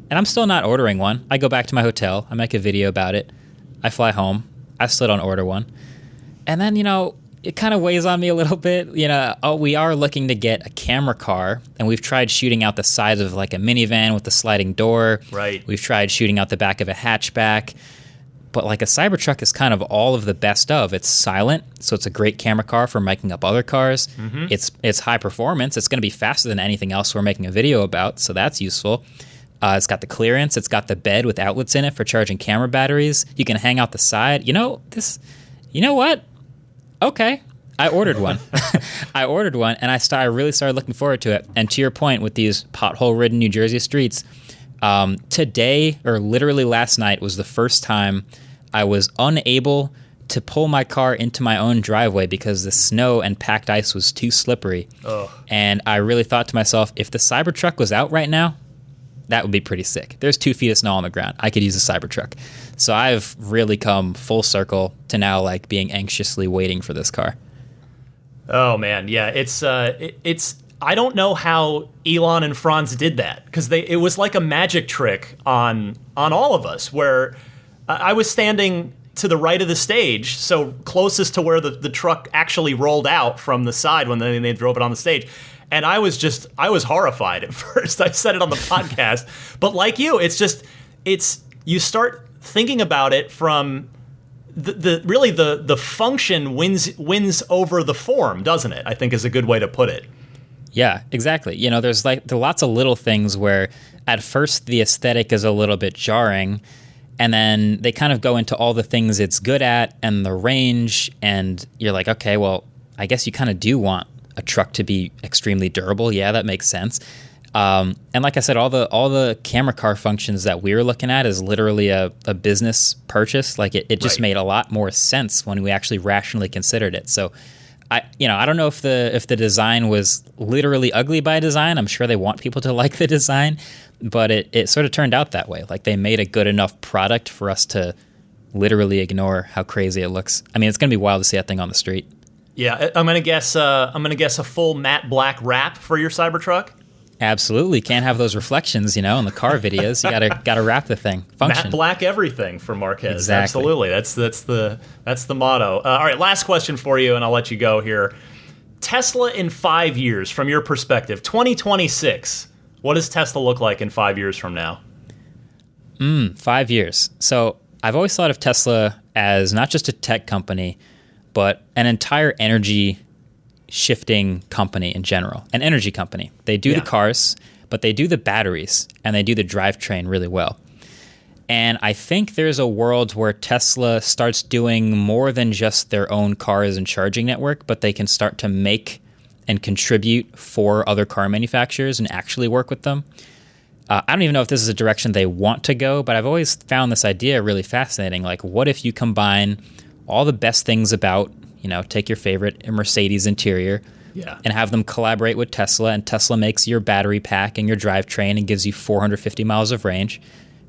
and I'm still not ordering one. I go back to my hotel, I make a video about it, I fly home, I still don't order one, and then it kind of weighs on me a little bit. We are looking to get a camera car, and we've tried shooting out the sides of a minivan with the sliding door. Right. We've tried shooting out the back of a hatchback. But a Cybertruck is kind of all of the best of. It's silent, so it's a great camera car for miking up other cars. Mm-hmm. It's high performance. It's going to be faster than anything else we're making a video about, so that's useful. It's got the clearance. It's got the bed with outlets in it for charging camera batteries. You can hang out the side. You know what? Okay. I ordered one. And I really started looking forward to it. And to your point, with these pothole-ridden New Jersey streets, today, or literally last night, was the first time I was unable to pull my car into my own driveway because the snow and packed ice was too slippery. Ugh. And I really thought to myself, if the Cybertruck was out right now, that would be pretty sick. There's 2 feet of snow on the ground. I could use a Cybertruck. So I've really come full circle to now being anxiously waiting for this car. Oh man, yeah, it's I don't know how Elon and Franz did that, because it was like a magic trick on all of us, where I was standing to the right of the stage, so closest to where the truck actually rolled out from the side when they drove it on the stage. And I was horrified at first. I said it on the podcast. But like you, you start thinking about it from the function wins over the form, doesn't it? I think is a good way to put it. Yeah, exactly. There's lots of little things where at first the aesthetic is a little bit jarring, and then they kind of go into all the things it's good at and the range, and you're like, okay, well, I guess you kind of do want a truck to be extremely durable. Yeah, that makes sense. And like I said, all the camera car functions that we were looking at is literally a business purchase. Like it just made a lot more sense when we actually rationally considered it. So I don't know if the design was literally ugly by design. I'm sure they want people to like the design, but it sort of turned out that way. Like they made a good enough product for us to literally ignore how crazy it looks. I mean, it's going to be wild to see that thing on the street. Yeah, I'm gonna guess a full matte black wrap for your Cybertruck. Absolutely, can't have those reflections, in the car videos. You gotta wrap the thing. Function. Matte black everything for Marques. Exactly. Absolutely, that's the motto. All right, last question for you, and I'll let you go here. Tesla in 5 years, from your perspective, 2026. What does Tesla look like in 5 years from now? 5 years. So I've always thought of Tesla as not just a tech company, but an entire energy shifting company in general, an energy company. They do the cars, but they do the batteries and they do the drivetrain really well. And I think there's a world where Tesla starts doing more than just their own cars and charging network, but they can start to make and contribute for other car manufacturers and actually work with them. I don't even know if this is a direction they want to go, but I've always found this idea really fascinating. Like, what if you combine all the best things about, take your favorite Mercedes interior and have them collaborate with Tesla, and Tesla makes your battery pack and your drivetrain and gives you 450 miles of range.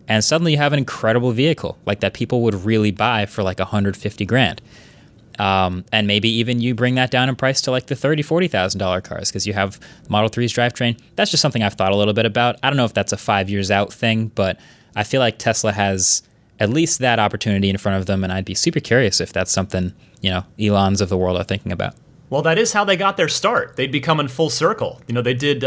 And suddenly you have an incredible vehicle like that people would really buy for like $150,000. And maybe even you bring that down in price to like the $30,000, $40,000 cars because you have Model 3's drivetrain. That's just something I've thought a little bit about. I don't know if that's a 5 years out thing, but I feel like Tesla has at least that opportunity in front of them, and I'd be super curious if that's something, Elons of the world are thinking about. Well, that is how they got their start. They'd become in full circle. They did,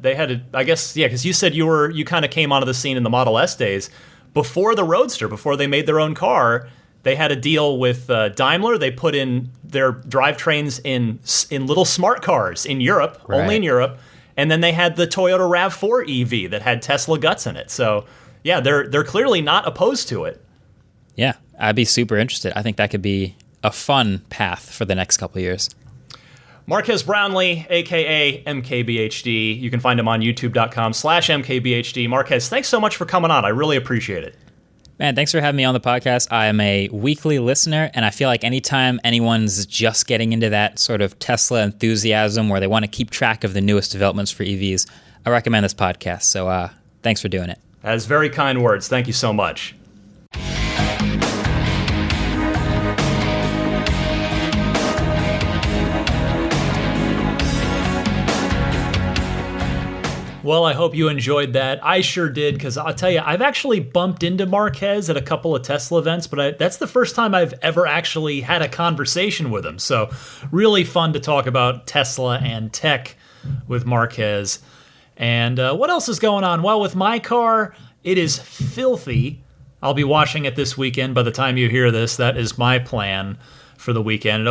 they had, because you said you kind of came onto the scene in the Model S days. Before the Roadster, before they made their own car, they had a deal with Daimler. They put in their drivetrains in little smart cars in Europe, only in Europe. And then they had the Toyota RAV4 EV that had Tesla guts in it. So, yeah, they're clearly not opposed to it. Yeah, I'd be super interested. I think that could be a fun path for the next couple of years. Marques Brownlee, a.k.a. MKBHD. You can find him on youtube.com/MKBHD. Marques, thanks so much for coming on. I really appreciate it. Man, thanks for having me on the podcast. I am a weekly listener, and I feel like anytime anyone's just getting into that sort of Tesla enthusiasm where they want to keep track of the newest developments for EVs, I recommend this podcast. So thanks for doing it. That's very kind words. Thank you so much. Well, I hope you enjoyed that. I sure did, because I'll tell you, I've actually bumped into Marques at a couple of Tesla events, but that's the first time I've ever actually had a conversation with him. So really fun to talk about Tesla and tech with Marques. And what else is going on? Well, with my car, it is filthy. I'll be washing it this weekend by the time you hear this. That is my plan for the weekend.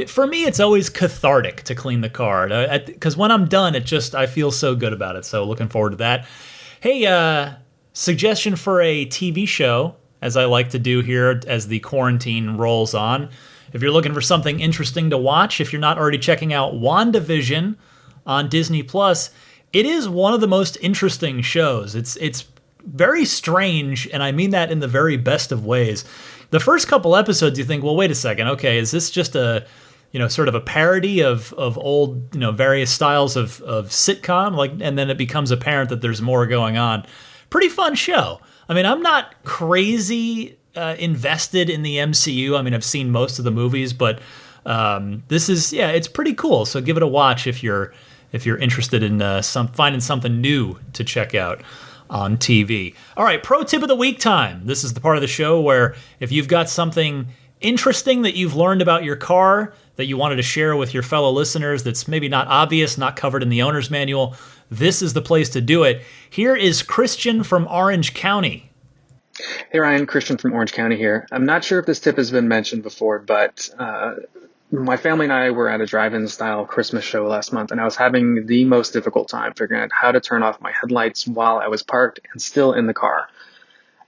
For me, it's always cathartic to clean the car, because when I'm done, I feel so good about it. So looking forward to that. Hey, suggestion for a TV show, as I like to do here as the quarantine rolls on. If you're looking for something interesting to watch, if you're not already checking out WandaVision on Disney+, it is one of the most interesting shows. It's very strange, and I mean that in the very best of ways. The first couple episodes, you think, well, wait a second, okay, is this just a sort of a parody of old, various styles of sitcom, and then it becomes apparent that there's more going on. Pretty fun show. I mean, I'm not crazy invested in the MCU. I mean, I've seen most of the movies, but it's pretty cool. So give it a watch if you're interested in finding something new to check out on TV. All right, pro tip of the week time. This is the part of the show where if you've got something interesting that you've learned about your car that you wanted to share with your fellow listeners that's maybe not obvious, not covered in the owner's manual, this is the place to do it. Here is Christian from Orange County. Hey Ryan, Christian from Orange County here. I'm not sure if this tip has been mentioned before, but my family and I were at a drive-in style Christmas show last month, and I was having the most difficult time figuring out how to turn off my headlights while I was parked and still in the car.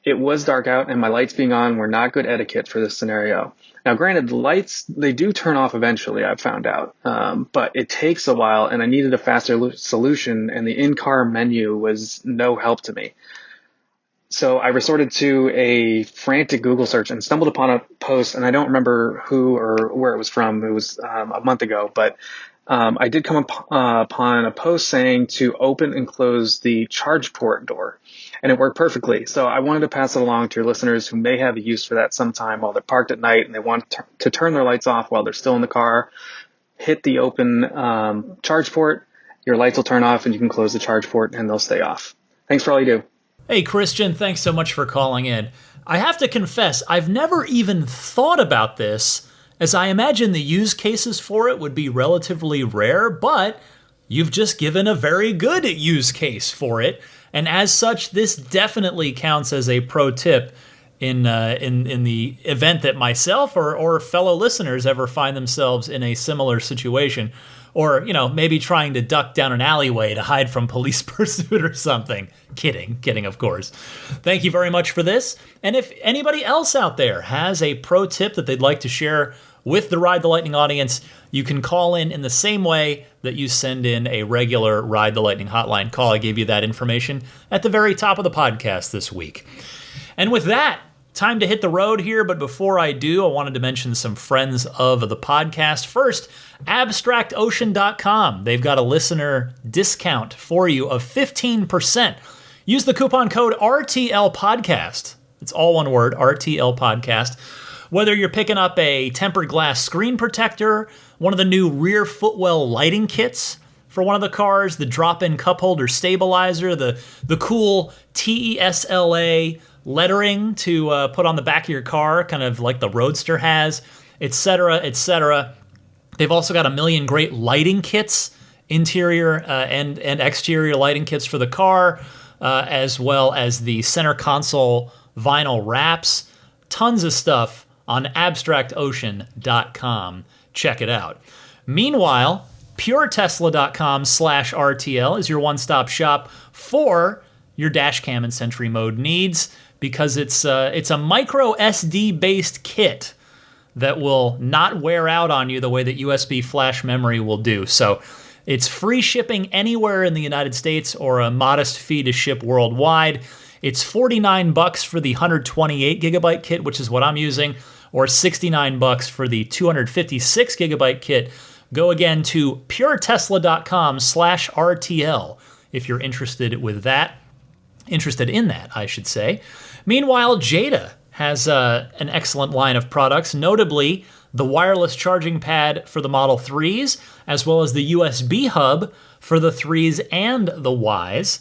It was dark out, and my lights being on were not good etiquette for this scenario. Now, granted, the lights, they do turn off eventually, I've found out, but it takes a while, and I needed a faster solution, and the in-car menu was no help to me. So I resorted to a frantic Google search and stumbled upon a post, and I don't remember who or where it was from. It was a month ago, but I did come upon a post saying to open and close the charge port door, and it worked perfectly. So I wanted to pass it along to your listeners who may have a use for that sometime while they're parked at night and they want to turn their lights off while they're still in the car. Hit the open charge port, your lights will turn off, and you can close the charge port and they'll stay off. Thanks for all you do. Hey, Christian, thanks so much for calling in. I have to confess, I've never even thought about this, as I imagine the use cases for it would be relatively rare, but you've just given a very good use case for it. And as such, this definitely counts as a pro tip in the event that myself or fellow listeners ever find themselves in a similar situation. Or, maybe trying to duck down an alleyway to hide from police pursuit or something. Kidding, of course. Thank you very much for this. And if anybody else out there has a pro tip that they'd like to share with the Ride the Lightning audience, you can call in the same way that you send in a regular Ride the Lightning hotline call. I gave you that information at the very top of the podcast this week. And with that, time to hit the road here, but before I do, I wanted to mention some friends of the podcast. First, abstractocean.com. They've got a listener discount for you of 15%. Use the coupon code RTL Podcast. It's all one word, RTL Podcast. Whether you're picking up a tempered glass screen protector, one of the new rear footwell lighting kits for one of the cars, the drop-in cup holder stabilizer, the cool TESLA lettering to put on the back of your car, kind of like the Roadster has, etc., etc. They've also got a million great lighting kits, interior and exterior lighting kits for the car, as well as the center console vinyl wraps. Tons of stuff on abstractocean.com. Check it out. Meanwhile, puretesla.com/RTL is your one-stop shop for your dash cam and Sentry mode needs, because it's a micro SD based kit that will not wear out on you the way that USB flash memory will do. So it's free shipping anywhere in the United States or a modest fee to ship worldwide. It's $49 for the 128 gigabyte kit, which is what I'm using, or $69 for the 256 gigabyte kit. Go again to puretesla.com/RTL if you're interested in that, I should say. Meanwhile, Jada has an excellent line of products, notably the wireless charging pad for the Model 3s, as well as the USB hub for the 3s and the Ys.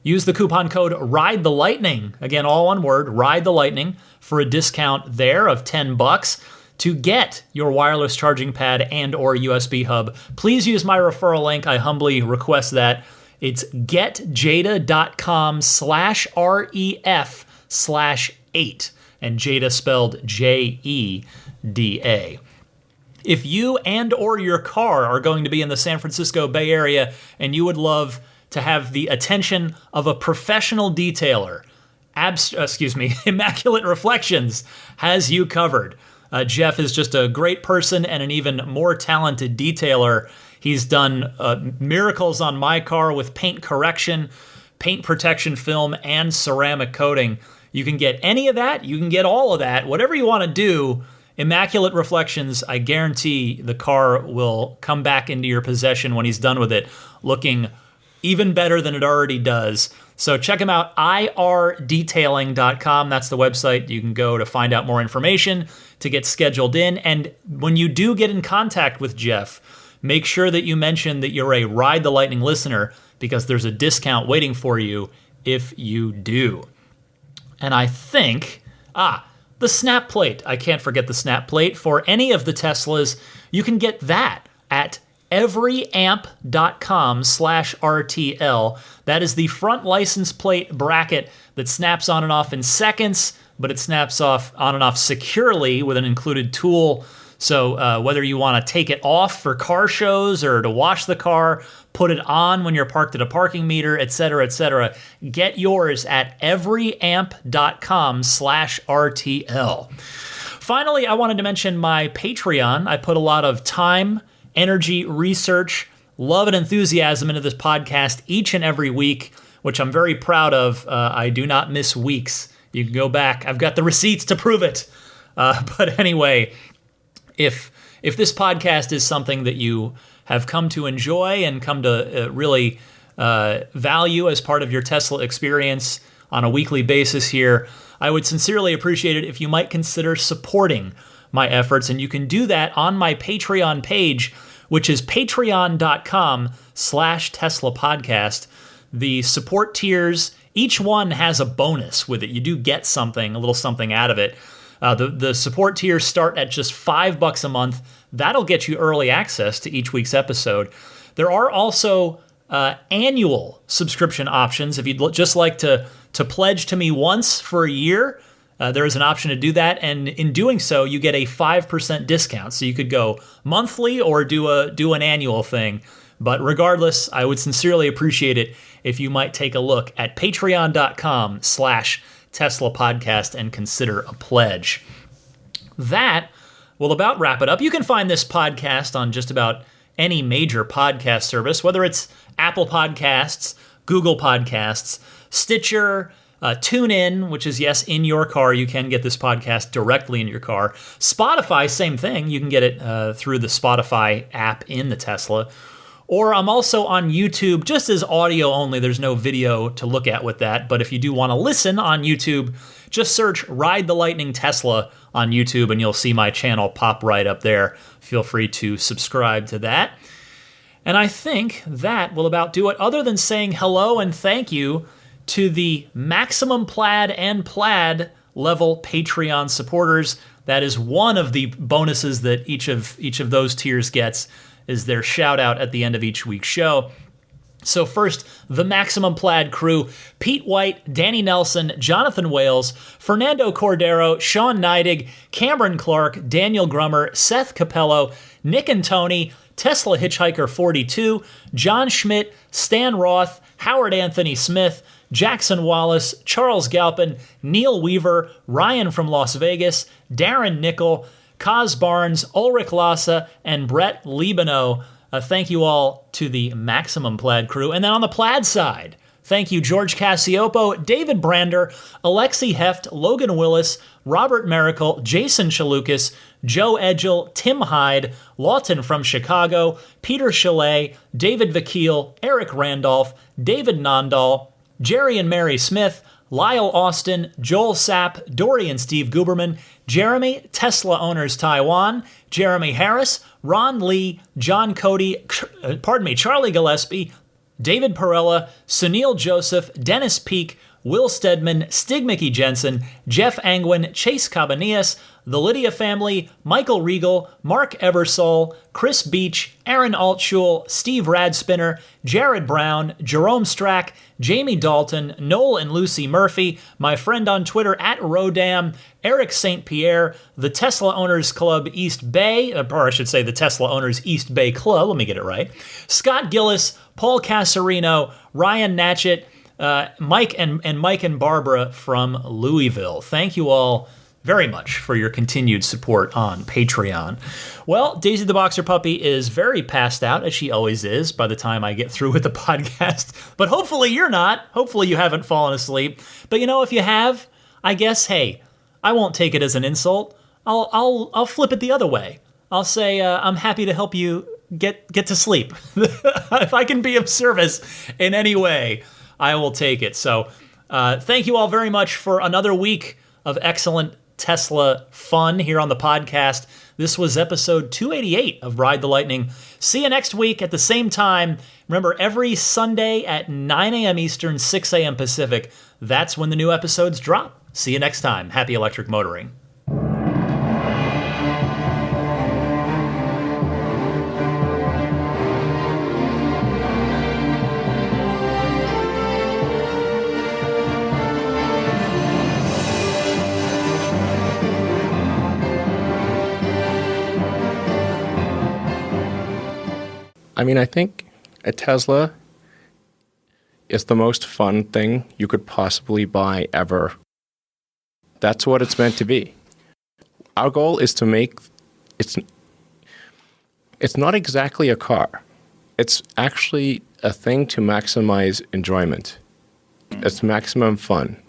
Use the coupon code RIDE THE LIGHTNING, again, all one word, RIDE THE LIGHTNING, for a discount there of $10 to get your wireless charging pad and or USB hub. Please use my referral link. I humbly request that. It's getjada.com/REF/8, and Jada spelled JEDA. If you and or your car are going to be in the San Francisco Bay Area and you would love to have the attention of a professional detailer, Immaculate Reflections has you covered. Jeff is just a great person and an even more talented detailer. He's done miracles on my car with paint correction, paint protection film, and ceramic coating. You can get any of that. You can get all of that. Whatever you want to do, Immaculate Reflections, I guarantee the car will come back into your possession when he's done with it, looking even better than it already does. So check him out, irdetailing.com. That's the website you can go to find out more information, to get scheduled in. And when you do get in contact with Jeff, make sure that you mention that you're a Ride the Lightning listener, because there's a discount waiting for you if you do. And I think, the snap plate. I can't forget the snap plate. For any of the Teslas, you can get that at everyamp.com/RTL. That is the front license plate bracket that snaps on and off in seconds, but it snaps off on and off securely with an included tool So whether you want to take it off for car shows or to wash the car, put it on when you're parked at a parking meter, etc., get yours at everyamp.com/RTL. Finally, I wanted to mention my Patreon. I put a lot of time, energy, research, love, and enthusiasm into this podcast each and every week, which I'm very proud of. I do not miss weeks. You can go back. I've got the receipts to prove it. But anyway, if this podcast is something that you have come to enjoy and come to really value as part of your Tesla experience on a weekly basis here, I would sincerely appreciate it if you might consider supporting my efforts. And you can do that on my Patreon page, which is patreon.com/Tesla podcast. The support tiers, each one has a bonus with it. You do get something, a little something out of it. The support tiers start at just $5 a month. That'll get you early access to each week's episode. There are also annual subscription options. If you'd just like to pledge to me once for a year, there is an option to do that. And in doing so, you get a 5% discount. So you could go monthly or do an annual thing. But regardless, I would sincerely appreciate it if you might take a look at patreon.com/Tesla podcast and consider a pledge. That will about wrap it up. You can find this podcast on just about any major podcast service, whether it's Apple Podcasts, Google Podcasts, Stitcher, TuneIn, which is, yes, in your car. You can get this podcast directly in your car. Spotify, same thing. You can get it through the Spotify app in the Tesla. Or I'm also on YouTube, just as audio only. There's no video to look at with that. But if you do want to listen on YouTube, just search Ride the Lightning Tesla on YouTube and you'll see my channel pop right up there. Feel free to subscribe to that. And I think that will about do it, other than saying hello and thank you to the maximum Plaid and Plaid level Patreon supporters. That is one of the bonuses that each of those tiers gets, is their shout out at the end of each week's show. So first, the Maximum Plaid crew: Pete White, Danny Nelson, Jonathan Wales, Fernando Cordero, Sean Neidig, Cameron Clark, Daniel Grummer, Seth Capello, Nick and Tony, Tesla Hitchhiker 42, John Schmidt, Stan Roth, Howard Anthony Smith, Jackson Wallace, Charles Galpin, Neil Weaver, Ryan from Las Vegas, Darren Nickel, Kaz Barnes, Ulrich Lassa, and Brett Libano. Thank you all to the Maximum Plaid crew. And then on the Plaid side, thank you George Cassiopo, David Brander, Alexi Heft, Logan Willis, Robert Miracle, Jason Chalukas, Joe Edgel, Tim Hyde, Lawton from Chicago, Peter Chalet, David Vakil, Eric Randolph, David Nondahl, Jerry and Mary Smith, Lyle Austin, Joel Sapp, Dory and Steve Guberman, Jeremy, Tesla Owners Taiwan, Jeremy Harris, Ron Lee, John Cody, Charlie Gillespie, David Perella, Sunil Joseph, Dennis Peak, Will Stedman, Stig Mickey Jensen, Jeff Angwin, Chase Cabanillas, the Lydia family, Michael Regal, Mark Eversole, Chris Beach, Aaron Altschul, Steve Radspinner, Jared Brown, Jerome Strack, Jamie Dalton, Noel and Lucy Murphy, my friend on Twitter at Rodam, Eric St. Pierre, the Tesla Owners Club East Bay, or I should say the Tesla Owners East Bay Club, let me get it right, Scott Gillis, Paul Casarino, Ryan Natchett, Mike and Barbara from Louisville. Thank you all very much for your continued support on Patreon. Well, Daisy the Boxer Puppy is very passed out, as she always is, by the time I get through with the podcast. But hopefully you're not. Hopefully you haven't fallen asleep. But you know, if you have, I guess, hey, I won't take it as an insult. I'll flip it the other way. I'll say I'm happy to help you get to sleep. If I can be of service in any way, I will take it. So thank you all very much for another week of excellent Tesla fun here on the podcast. This was episode 288 of Ride the Lightning. See you next week at the same time. Remember, every Sunday at 9 a.m. Eastern, 6 a.m. Pacific, that's when the new episodes drop. See you next time. Happy electric motoring. I mean, I think a Tesla is the most fun thing you could possibly buy ever. That's what it's meant to be. Our goal is to make it's not exactly a car. It's actually a thing to maximize enjoyment. It's maximum fun.